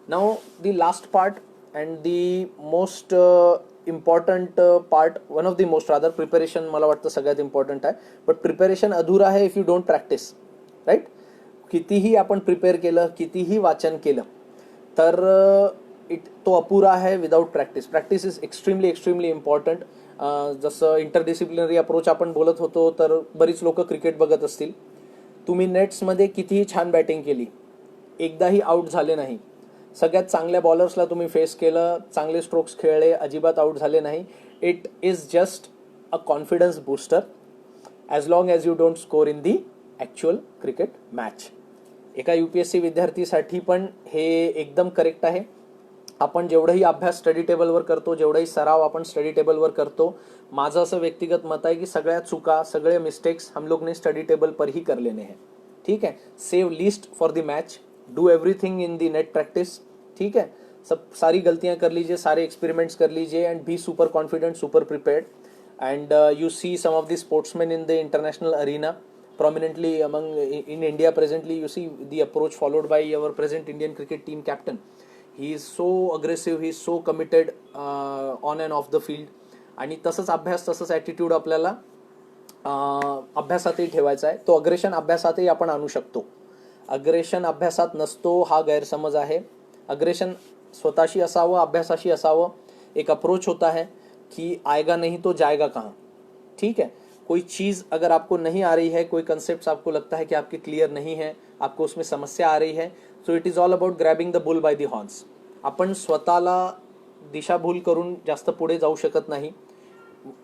Now the last part and the most important part, one of the most rather, preparation मला वाटतं सगळ्यात इम्पॉर्टंट आहे. बट प्रिपरेशन अधुरा आहे if you don't practise, right? कितीही आपण प्रिपेअर केलं, कितीही वाचन केलं, तर तो अपुरा आहे without practice. Practice is extremely important. जसं इंटरडिसिप्लिनरी अप्रोच आपण बोलत होतो, तर बरीच लोक क्रिकेट बघत असतील. तुम्ही नेट्समध्ये कितीही छान बॅटिंग केली, एकदाही आऊट झाले नाही, सगळ्यात चांगल्या बॉलर्सला तुम्ही फेस केलं, चांगले स्ट्रोक्स खेळले, अजिबात आऊट झाले नाही, it is just a confidence booster as long as you don't score in the actual cricket match. एका UPSC विद्यार्थीसाठी पण हे एकदम करेक्ट आहे. आपण जेवढंही अभ्यास स्टडी टेबलवर करतो, जेवढाही सराव आपण स्टडी टेबलवर करतो, माझं असं व्यक्तिगत मत आहे की सगळ्या चुका, सगळे मिस्टेक्स हम लोग ने स्टडी टेबल पर ही कर लेने हैं. ठीक है. Save least for the match, do everything in the net practice. ठीक है. सब सारी गलतियां कर लीजिए, सारे एक्सपेरिमेंट्स कर लीजिए and be super confident, super prepared. And you see some of the sportsman in the international arena, prominently among in India presently, you see the approach followed by our present Indian cricket team captain. He is so aggressive, he is so committed on and off the field. आणि तसंच अभ्यास, तसंच attitude आपल्याला अभ्यासातही ठेवायचा आहे. तो aggression अभ्यासातही आपण आणू शकतो. अग्रेशन अभ्यासात नसतो हा गैरसमज आहे. अग्रेशन स्वतःशी असावं, अभ्यासाशी असावं. एक अप्रोच होता है कि आएगा नहीं तो जाएगा कहाँ, ठीक है। कोई चीज़ अगर आपको नहीं आ रही है, कोई कंसेप्ट आपको लगता है कि आपके क्लियर नहीं है, आपको उसमें समस्या आ रही है, सो it is all about grabbing the bull by the horns. आपण स्वतःला दिशाभूल करून जास्त पुढे जाऊ शकत नाही.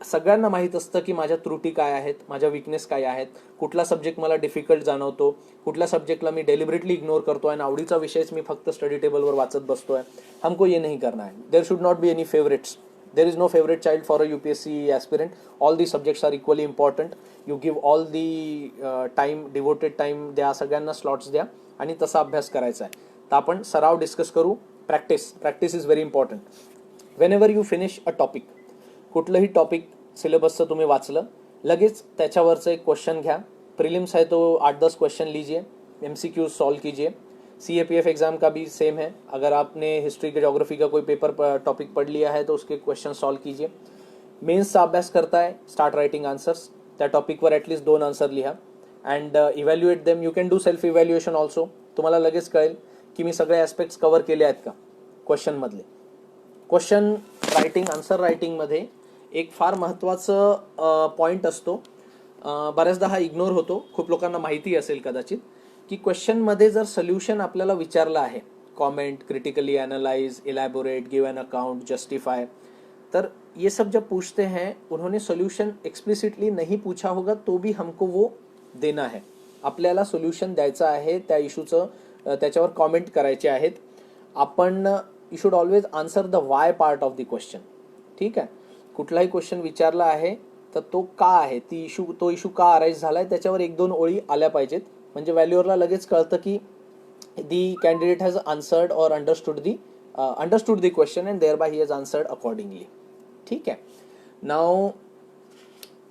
सगळ्यांना माहीत असतं की माझ्या त्रुटी काय आहेत, माझ्या विकनेस काय आहेत, कुठला सब्जेक्ट मला डिफिकल्ट जाणवतो, कुठल्या सब्जेक्टला मी डेलिबरेटली इग्नोर करतो आणि आवडीचा विषयच मी फक्त स्टडी टेबलवर वाचत बसतोय. हमको ये नहीं करना है. There should not be any favourites. There is no favorite child for a UPSC aspirant. All the subjects are equally important. You give all the time, devoted time द्या, सगळ्यांना स्लॉट्स द्या आणि तसा अभ्यास करायचा आहे. तर आपण सराव डिस्कस करू. Practice is very important. When ever you finish a topic, कुठलंही टॉपिक सिलेबसचं तुम्ही वाचलं, लगेच त्याच्यावरचं एक क्वेश्चन घ्या. प्रिलिम्स है तो 8-10 क्वेश्चन लीजिए, MCQ सॉल्व कीजिए. CAPF एग्जाम का भी सेम है. अगर आपने हिस्ट्री के ज्योग्राफी का कोई पेपर टॉपिक पढ़ लिया है तो उसके क्वेश्चन सॉल्व कीजिए. मेन्सचा अभ्यास करताय, स्टार्ट रायटिंग आन्सर्स. त्या टॉपिकवर ॲटलिस्ट 2 आन्सर लिहा and evaluate them. You can do self evaluation also. तुम्हाला लगेच कळेल की मी सगळे ॲस्पेक्ट्स कव्हर केले आहेत का क्वेश्चनमधले. क्वेश्चन रायटिंग, आन्सर रायटिंगमध्ये एक फार महत्त्वाचं पॉईंट असतो. बऱ्याचदा हा इग्नोर होतो, खूप लोकांना माहिती असेल कदाचित, कि क्वेश्चन मध्ये जर सोल्यूशन आपल्याला विचारला आहे, comment, critically analyse, elaborate, give an account, justify, तर ये सब जब पूछते हैं, उन्होंने सोल्यूशन एक्सप्लिसिटली नहीं पूछा होगा तो भी हमको वो देना है. आपल्याला सोल्यूशन द्यायचं आहे, त्या इशूचं त्याच्यावर कमेंट करायचे आहेत. आपण you should always answer the Y part of the question. ठीक आहे. कुठलाही क्वेश्चन विचारला आहे तर तो का आहे, तो इशू का अराईज झालाय, त्याच्यावर 1-2 ओळी आल्या पाहिजेत. म्हणजे व्हॅल्युअरला लगेच कळतं की दी कॅन्डिडेट हॅज आन्सर्ड और understood the question and thereby he has answered accordingly. ठीक आहे. नाव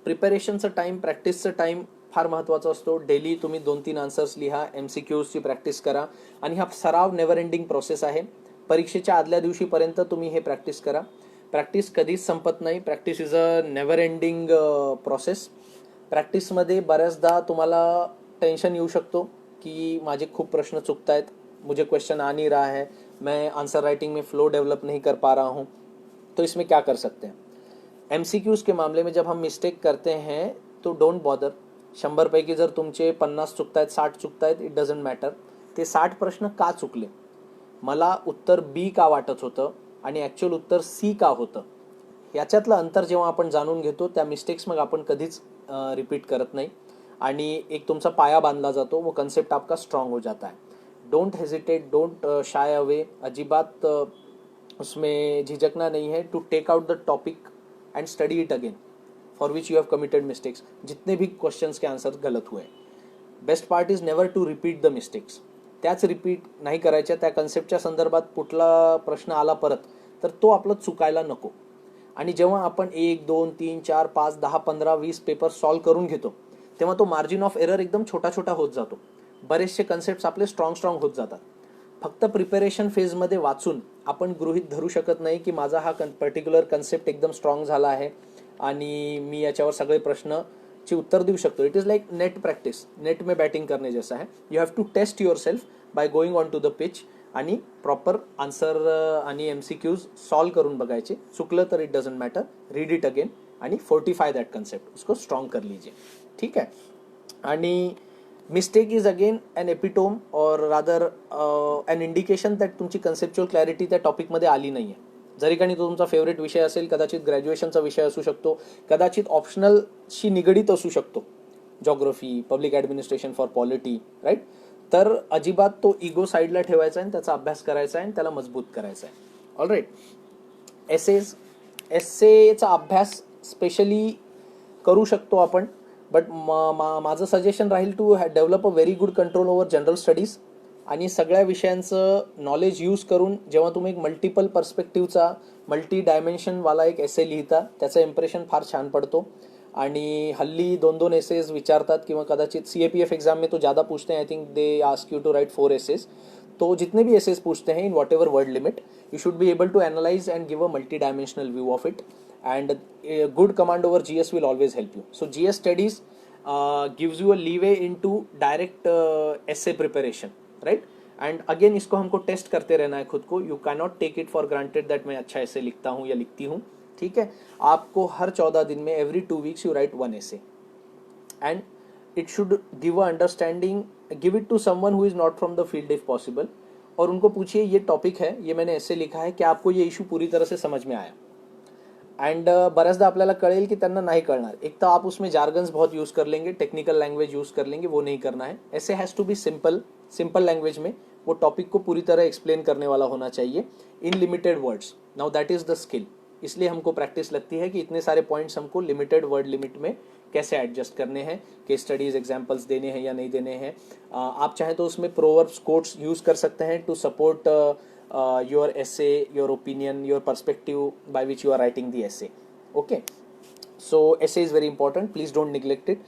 प्रिपरेशनचं टाईम, प्रॅक्टिसचं टाईम फार महत्त्वाचा असतो. डेली तुम्ही 2-3 आन्सर्स लिहा, MCQची प्रॅक्टिस करा आणि हा सराव नेव्हर एंडिंग प्रोसेस आहे. परीक्षेच्या आदल्या दिवशीपर्यंत तुम्ही हे प्रॅक्टिस करा. प्रॅक्टिस कधीच संपत नाही. Practice is a never ending process. प्रॅक्टिसमध्ये बऱ्याचदा तुम्हाला टेंशन येऊ शकतो कि माझे खूप प्रश्न चुकता आहेत, मुझे क्वेश्चन आ नहीं रहा है, मैं आंसर राइटिंग में फ्लो डेवलप नहीं कर पा रहा हूँ. तो इसमें क्या कर सकते हैं. MCQs के मामले में जब हम मिस्टेक करते हैं तो डोंट बॉदर. 100 पैकी जर तुमचे 50 चुकतायत, 60 चुकतायत, इट डझंट मॅटर. ते 60 प्रश्न का चुकले, मला उत्तर B का वाटत होतं आणि ॲक्च्युअल उत्तर C का होतं, याच्यातलं अंतर जेव्हा आपण जाणून घेतो, त्या मिस्टेक्स मग आपण कधीच रिपीट करत नाही आणि एक तुमचा पाया बांधला जातो. वो कंसेप्ट आपका स्ट्रांग हो जाता है. Don't hesitate, don't shy away. अजिबात उसमें झिझकना नहीं है. To take out the topic and study it again for which you have committed mistakes. जितने भी क्वेश्चंस के आंसर गलत हुए, best part is never to repeat the mistakes. त्याच रिपीट नाही करायच्या. त्या कन्सेप्टच्या संदर्भात कुठला प्रश्न आला परत तर तो आपलं चुकायला नको. आणि जेव्हा आपण 1, 2, 3, 4, 5, 10, 15, 20 पेपर सॉल्व करून घेतो, तेव्हा तो मार्जिन ऑफ एरर एकदम छोटा छोटा होत जातो. बरेचसे कन्सेप्ट्स आपले स्ट्रॉंग होत जातात. फक्त प्रिपरेशन फेजमध्ये वाचून आपण गृहीत धरू शकत नाही की माझा हा पर्टिक्युलर कन्सेप्ट एकदम स्ट्रॉंग झाला आहे आणि मी याच्यावर सगळे प्रश्नची उत्तर देऊ शकतो. It is like net practice, net में बॅटिंग करणे जैसा है. You have to test yourself by going on to the pitch आणि प्रॉपर आन्सर आणि MCQs सॉल्व करून बघायचे. चुकलं तर it doesn't matter, read it again आणि फोर्टिफाय दॅट कन्सेप्ट, उसको स्ट्रॉंग कर लीजिए. ठीक आहे. आणि mistake is again an epitome और रादर एन इंडिकेशन दॅट तुमची कन्सेप्च्युअल क्लॅरिटी त्या टॉपिकमध्ये आली नाही आहे. जरी काही तो तुमचा फेवरेट विषय असेल, कदाचित ग्रॅज्युएशनचा विषय असू शकतो, कदाचित ऑप्शनलशी निगडीत असू शकतो, geography, public administration for polity, right. तर अजिबात तो इगो साईडला ठेवायचा आहे आणि त्याचा अभ्यास करायचा आहे आणि त्याला मजबूत करायचा आहे. All right. एसेचा अभ्यास स्पेशली करू शकतो आपण, बट माझं सजेशन राहील to develop a very good control over general studies आणि सगळ्या विषयांचं नॉलेज यूज करून जेव्हा तुम्ही एक मल्टिपल पर्स्पेक्टिव्हचा, मल्टी डायमेन्शनवाला एक एसे लिहिता, त्याचं इम्प्रेशन फार छान पडतो. आणि हल्ली 2-2 एसेज विचारतात किंवा कदाचित CAPF एग्जाम में तो ज़्यादा पूछते हैं. I think they ask you to write 4 essays. तो जितने भी एसेज पूछते हैं in whatever word limit, you should be able to analyse and give a multi dimensional view of it. And a good command over GS will always help you. So GS studies gives you a leeway into direct essay preparation, right? And again इसको हमको test करते रहना है खुद को. You can not take it for granted that मैं अच्छा ऐसे लिखता हूँ या लिखती हूँ. ठीक है, आपको हर 14 दिन में every 2 weeks you right 1 essay and it should give a understanding, give it to someone who is not from the field if possible. और उनको पूछिए ये टॉपिक है, ये मैंने ऐसे लिखा है, क्या आपको ये इशू पूरी तरह से समझ में आया. अँड बऱ्याचदा आपल्याला कळेल की त्यांना नाही कळणार. एक तर आप उसमें जार्गन्स बहुत यूज़ कर लेंगे, टेक्निकल लैंग्वेज यूज़ कर लेंगे, वो नहीं करना है. Essay has to be simple language में वो टॉपिक को पूरी तरह एक्सप्लेन करने वाला होना चाहिए in limited words. Now that is the skill. इसलिए हमको प्रैक्टिस लगती है कि इतने सारे पॉइंट्स हमको लिमिटेड वर्ड लिमिट में कैसे एडजस्ट करने हैं, केस स्टडीज एग्जाम्पल्स देने हैं या नहीं देने हैं. आप चाहें तो उसमें प्रोवर्ब्स कोट्स यूज़ कर सकते हैं to support your essay, your opinion, your perspective by which you are writing the essay. Okay, so essay is very important, please don't neglect it.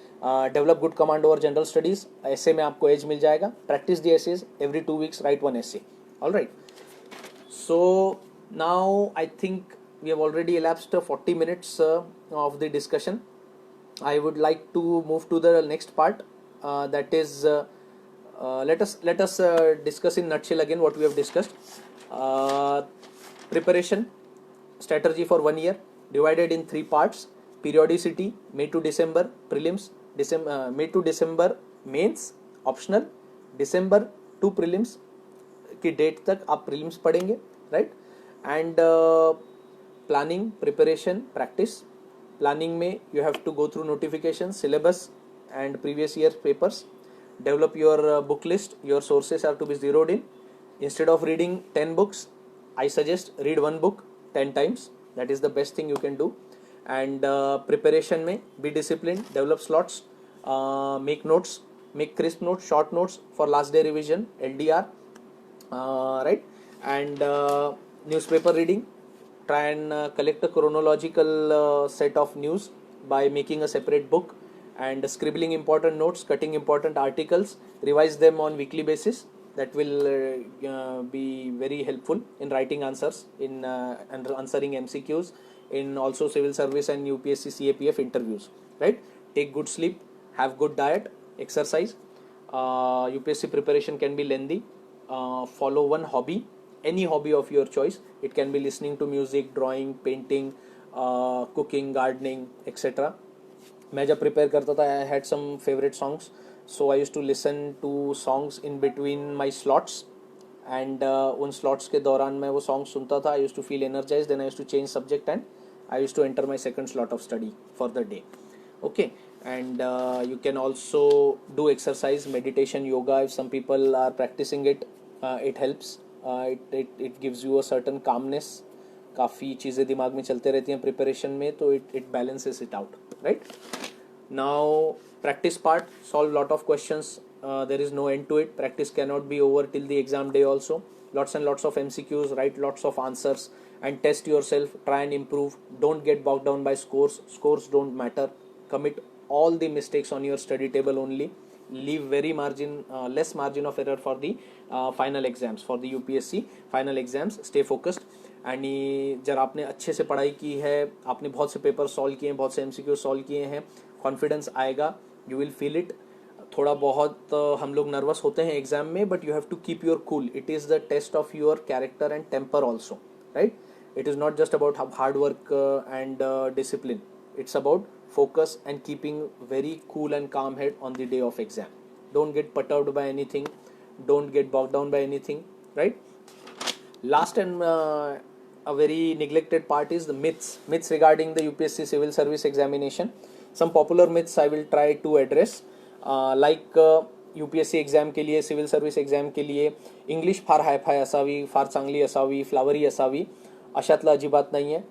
Develop good command over general studies. Essay में आपको edge मिल जाएगा. Practise the essays every 2 weeks, write 1 essay. All right. So now I think we have already elapsed 40 minutes of the discussion. I would like to move to the next part, that is let us discuss in nutshell again what we have discussed. Preparation strategy for 1 year divided in 3 parts. Periodicity, May to December prelims, May to December mains optional, December to prelims की date तक आप prelims पढ़ेंगे, right? And planning, preparation, practice. Planning में you have to go through notifications, syllabus and previous year's papers. Develop your book list. Your sources have to be zeroed in. Instead of reading 10 books, I suggest read 1 book 10 times. That is the best thing you can do. And preparation में be disciplined, develop slots, make notes, make crisp notes, short notes for last day revision, LDR, right? And newspaper reading. Try and collect a chronological set of news by making a separate book and scribbling important notes, cutting important articles, revise them on weekly basis. That will be very helpful in writing answers, in and answering MCQs, in also civil service and UPSC CAPF interviews, right? Take good sleep, have good diet, exercise. UPSC preparation can be lengthy. Follow one hobby, any hobby of your choice. It can be listening to music, drawing, painting, cooking, gardening, etc. मैं जब prepare करता था, I had some favorite songs, so I used to listen to songs in between my slots, and उन slots के दौरान मैं वो songs सुनता था. I used to feel energized, then I used to change subject and I used to enter my second slot of study for the day. Okay, and you can also do exercise, meditation, yoga. If some people are practicing it, it helps. It gives you a certain calmness. काफ़ी चीज़ें दिमाग में चलते रहती हैं preparation में, तो it balances it out, right? Now practice part, solve lot of questions. There is no end to it. Practice cannot be over till the exam day also. Lots and lots of MCQs, write lots of answers and test yourself. Try and improve. Don't get bogged down by scores. Scores don't matter. Commit all the mistakes on your study table only. Leave very less margin of error for the final exams, for the UPSC final exams. Stay focused. And जब आपने अच्छे से पढ़ाई की है, आपने बहुत से पेपर सॉल्व किए हैं, बहुत से MCQ सॉल्व किए हैं, कॉन्फिडेंस आएगा. You will feel it. थोड़ा बहुत हम लोग नर्वस होते हैं एग्जाम में, but you have to keep your cool. It is the test of your character and temper also, right? It is not just about hard work and discipline. It's about focus and keeping very cool and calm head on the day of exam. Don't get perturbed by anything. Don't get bogged down by anything, right? Last and a very neglected part is the myths regarding the UPSC civil service examination. Some popular myths I will try to address, like UPSC exam के लिए, civil service exam के लिए English फार hi-fi असावी, फार चांगली असावी, flowery असावी, अशातला अजिबात नहीं है.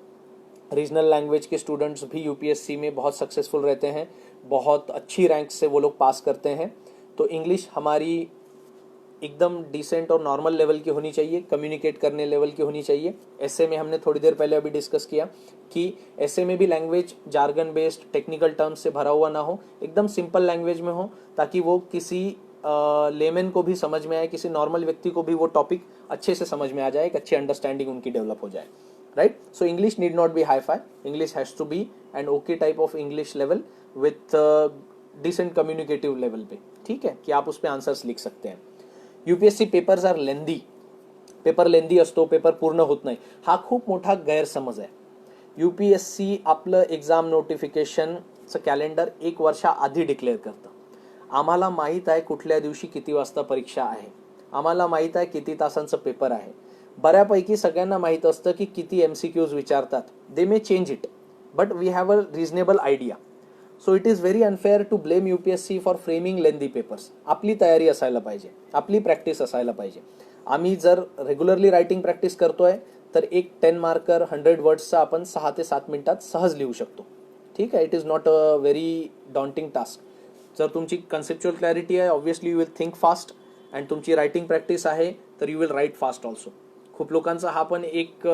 रीजनल लैंग्वेज के स्टूडेंट्स भी यूपीएससी में बहुत सक्सेसफुल रहते हैं, बहुत अच्छी रैंक से वो लोग पास करते हैं. तो इंग्लिश हमारी एकदम डिसेंट और नॉर्मल लेवल की होनी चाहिए, कम्युनिकेट करने लेवल की होनी चाहिए. ऐसे में हमने थोड़ी देर पहले अभी डिस्कस किया कि ऐसे में भी language jargon based technical terms से भरा हुआ ना हो, एकदम सिंपल लैंग्वेज में हो, ताकि वो किसी लेमन को भी समझ में आए, किसी नॉर्मल व्यक्ति को भी वो टॉपिक अच्छे से समझ में आ जाए, एक अच्छी अंडरस्टैंडिंग उनकी डेवलप हो जाए, right? So English need not be hi fi. English has to be an okay type of English level with decent communicative level पे, ठीक है, कि आप उस पर आंसर्स लिख सकते हैं. UPSC papers are lengthy, paper lengthy असतो, पेपर पूर्ण होत नाही, हा खूप मोठा गैरसमज आहे. UPSC आपलं एक्झाम नोटिफिकेशनचं कॅलेंडर 1 वर्षाआधी डिक्लेअर करतं. आम्हाला माहीत आहे कुठल्या दिवशी किती वाजता परीक्षा आहे, आम्हाला माहीत आहे किती तासांचं पेपर आहे, बऱ्यापैकी सगळ्यांना माहीत असतं की किती MCQs विचारतात. They may change it, but we have a reasonable idea. So it is very unfair to blame UPSC for framing lengthy papers. आपली तयारी असायला पाहिजे, आपली प्रॅक्टिस असायला पाहिजे. आम्ही जर रेग्युलरली रायटिंग प्रॅक्टिस करतोय तर एक 10 मार्कर 100 वर्ड्सचा आपण 6 ते 7 मिनिटात सहज लिहू शकतो. ठीक आहे, it is not a very daunting task. जर तुमची कन्सेप्च्युअल क्लॅरिटी आहे, obviously you will think fast, and तुमची रायटिंग प्रॅक्टिस आहे तर you will write fast also. खूप लोकांचा हा पण एक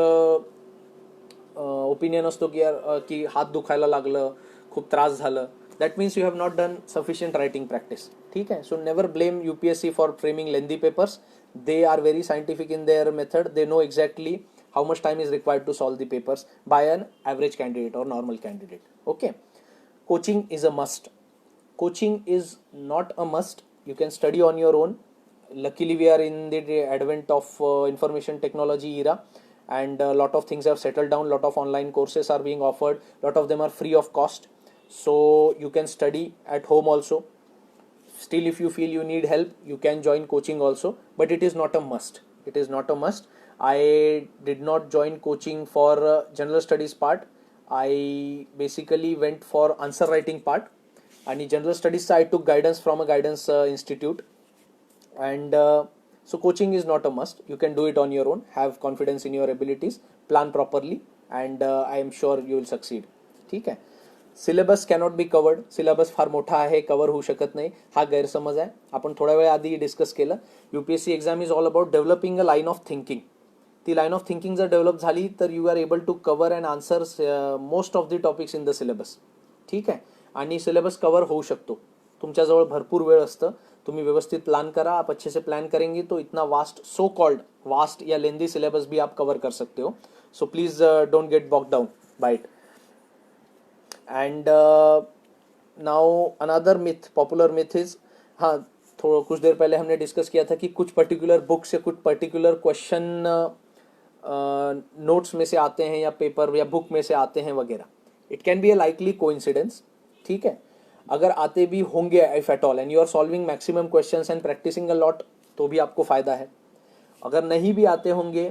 ओपिनियन असतो की यार की हात दुखायला लागलं, खूप त्रास झालं, that means you have not done sufficient writing practice. ठीक आहे, so never blame UPSC for framing lengthy papers. They are very scientific in their method. They know exactly how much time is required to solve the papers by an average candidate or normal candidate. Okay. Coaching is a must. Coaching is not a must. You can study on your own. Luckily, we are in the advent of information technology era, and a lot of things have settled down. A lot of online courses are being offered. A lot of them are free of cost. So you can study at home also. Still, if you feel you need help, you can join coaching also, but it is not a must. It is not a must. I did not join coaching for general studies part. I basically went for answer writing part, and in general studies I took guidance from a guidance institute, and so coaching is not a must. You can do it on your own. Have confidence in your abilities, plan properly, and I am sure you will succeed. ठीक है. Syllabus cannot be covered. Syllabus फार मोठा आहे, cover होऊ शकत नाही, हा गैरसमज आहे. आपण थोड्या वेळ आधी डिस्कस केलं. UPSC exam is all about developing a line of thinking. ती लाईन ऑफ थिंकिंग जर डेव्हलप झाली तर you are able to cover and answer most of the topics in the syllabus. ठीक आहे, आणि सिलेबस कव्हर होऊ शकतो. तुमच्याजवळ भरपूर वेळ असतं, तुम्ही व्यवस्थित प्लान करा. आप अच्छे से प्लान करेंगे तो इतना वास्ट, सो कॉल्ड वास्ट या लेंदी सिलेबस भी आप कवर कर सकते हो. So please don't get bogged down by it. And now another myth, popular myth is, हाँ थोड़ा कुछ देर पहले हमने डिस्कस किया था कि कुछ पर्टिकुलर बुक से कुछ पर्टिकुलर क्वेश्चन नोट्स में से आते हैं या पेपर या बुक में से आते हैं वगैरह. It can be a likely coincidence. ठीक है, अगर आते भी होंगे if at all and you are solving maximum questions and practising a lot तो भी आपको फायदा है. अगर नहीं भी आते होंगे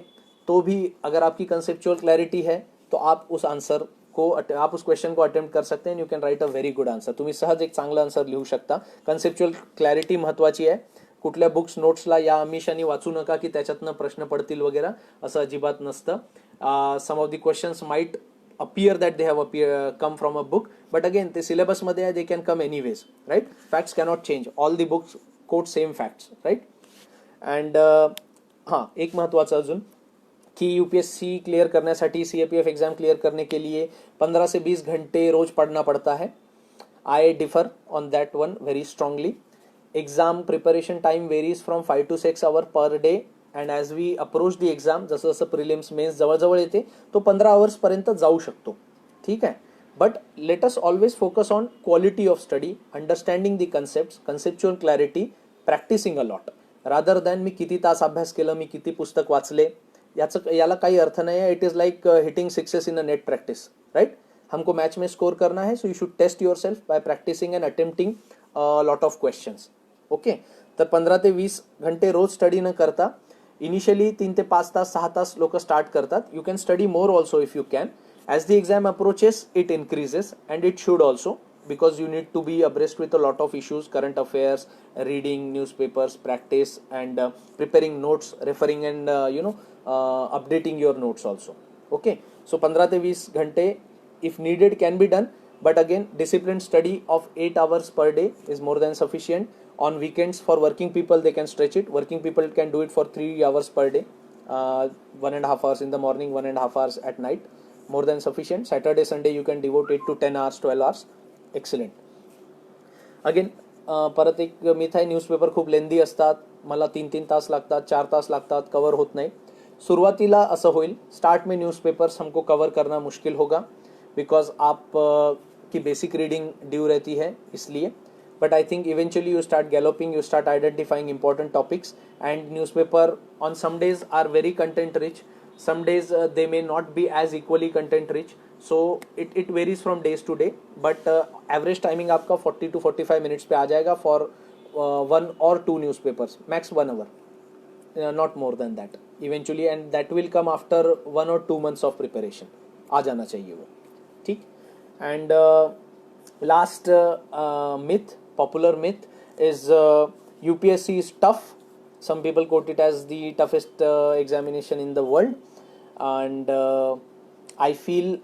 तो भी अगर आपकी कंसेप्चुअल क्लॅरिटी है तो आप उस आंसर को आप उस क्वेश्चन को अटेम्प्ट कर सकते हैं. You can write a very good answer. तुम्ही सहज एक चांगला आन्सर लिहू शकता. कन्सेप्च्युअल क्लॅरिटी महत्वाची आहे. कुठल्या बुक्स नोट्सला या आमिषाने वाचू नका की त्याच्यातनं प्रश्न पडतील वगैरे, असं अजिबात नसतं. Some of the questions might appear that they have come from a book, but again ते सिलेबस मध्ये आहे, they can come anyways, right? Facts cannot change. All the books quote same facts, right? And हाँ, एक महत्वाचं अजून कि UPSC clear करण्यासाठी, CAPF exam clear करने के लिए 15 से 20 घंटे रोज पढ़ना पड़ता है. I differ on that one very strongly. Exam preparation time varies from 5 to 6 hours per day, and as we approach the exam, जसं जसं प्रिलिम्स मेन्स जवळजवळ येते तो 15 आवर्स पर्यंत जाऊ शकतो. ठीक आहे, but let us always focus on quality of study, understanding the concept, conceptual clarity, practising a lot, rather than मी किती तास अभ्यास केलं, मी किती पुस्तक वाचले, याला काही अर्थ नाही आहे. It is like hitting sixes in a net practice, right? हमको मैच में स्कोर करना है, so you should test yourself by practising and attempting lot of questions. Okay, तर 15 ते 20 घंटे रोज स्टडी न करता इनिशियली 3 ते 5 तास 6 तास लोक स्टार्ट करतात. You can study more also if you can. As the exam approaches it increases, and it should also, because you need to be abreast with a lot of issues, current affairs, reading newspapers, practice, and preparing notes, referring, and updating your notes also. Okay, so 15 to 20 घंटे if needed can be done, but again disciplined study of 8 hours per day is more than sufficient. On weekends, for working people, they can stretch it. Working people can do it for 3 hours per day, 1.5 hours in the morning, 1.5 hours at night, more than sufficient. Saturday, Sunday you can devote it to 10 hours, 12 hours. Excellent. Again परत एक myth आहे, newspaper खूप लेंदी असतात, मला 3-3 तास लागतात, 4 तास लागतात, cover होत नाही. सुरुवातीला असं होईल. स्टार्ट में न्यूज़पेपर्स हमको कवर करना मुश्किल होगा, बिकॉज आप की बेसिक रीडिंग ड्यू रहती है, इसलिए. but I think eventually you start galloping, you start identifying important topics, and newspaper on some days are very content rich, some days they may not be as equally content rich. So it varies from days to day, but average timing आपका 40 to 45 minutes पे आ जाएगा for one or two newspapers, max 1 hour, not more than that eventually, and that will come after 1 or 2 months of preparation. आ जाना चाहिए वो, ठीक. And last myth, popular myth is UPSC is tough. Some people quote it as the toughest examination in the world, and I feel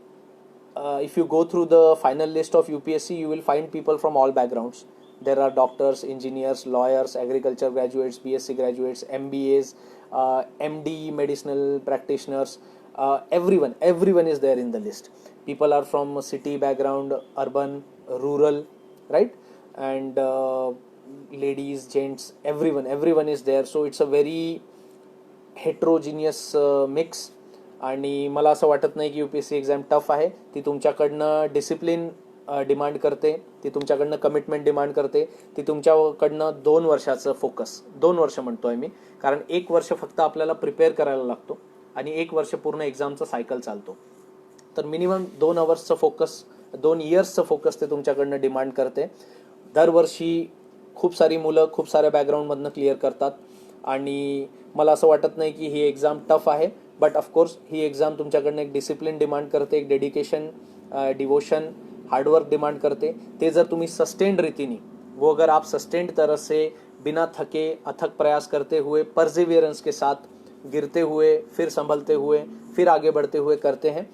if you go through the final list of UPSC, you will find people from all backgrounds. There are doctors, engineers, lawyers, agriculture graduates, BSc graduates, MBAs, MD, medicinal practitioners. Everyone is there in the list. People are from city background, urban, rural, right? And ladies, gents, everyone is there. So it's a very heterogeneous mix. आणि मला असं वाटत नाही की UPSC exam tough आहे. ती तुमच्याकडनं discipline demand करते, ती तुमच्याकडनं कमिटमेंट डिमांड करते, ती तुमच्याकडनं 2 वर्षाचं फोकस, 2 वर्ष म्हणतोय मी, कारण 1 वर्ष फक्त आपल्याला प्रिपेअर करायला लागतो आणि 1 वर्ष पूर्ण एक्झामचा सायकल चालतो. तर मिनिमम 2 आवर्सचं फोकस, 2 इयर्सचं फोकस ते तुमच्याकडनं डिमांड करते. दरवर्षी खूप सारी मुलं खूप साऱ्या बॅकग्राऊंडमधनं क्लिअर करतात आणि मला असं वाटत नाही की ही एक्झाम टफ आहे. बट ऑफकोर्स ही एग्ज़ाम तुमच्याकडनं एक डिसिप्लिन डिमांड करते, एक डेडिकेशन, डिवोशन, हार्डवर्क डिमांड करते. ते जर तुम्ही सस्टेन्ड रीतीने, वो अगर आप सस्टेन्ड तरह से बिना थके अथक प्रयास करते हुए, परसिवियरेंस के साथ गिरते हुए, फिर संभलते हुए, फिर आगे बढ़ते हुए करते हैं,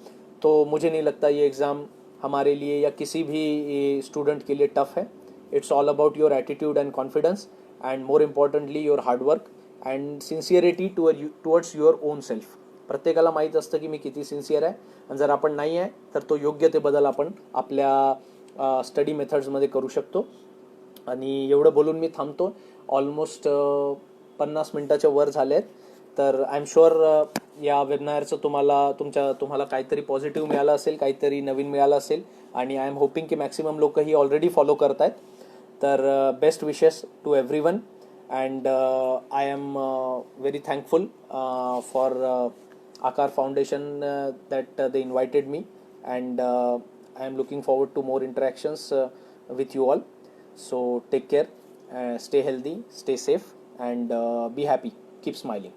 तो मुझे नहीं लगता ये एग्ज़ाम हमारे लिए या किसी भी स्टूडेंट के लिए टफ है. It's all about your attitude and confidence, and more importantly your hard work and sincerity towards your own self. प्रत्येकाला माहीत असतं की मी किती सिन्सिअर आहे, आणि जर आपण नाही आहे तर तो योग्य ते बदल आपण आपल्या स्टडी मेथड्समध्ये करू शकतो. आणि एवढं बोलून मी थांबतो. ऑलमोस्ट 50 मिनिटाच्या वर झाले आहेत. तर आय एम शुअर या वेबिनारचं तुम्हाला काहीतरी पॉझिटिव्ह मिळालं असेल, काहीतरी नवीन मिळालं असेल, आणि आय एम होपिंग की मॅक्सिमम लोक ही ऑलरेडी फॉलो करत आहेत. तर best wishes to everyone, and I am very thankful for Akar Foundation that they invited me, and I am looking forward to more interactions with you all. So take care, stay healthy, stay safe, and be happy, keep smiling.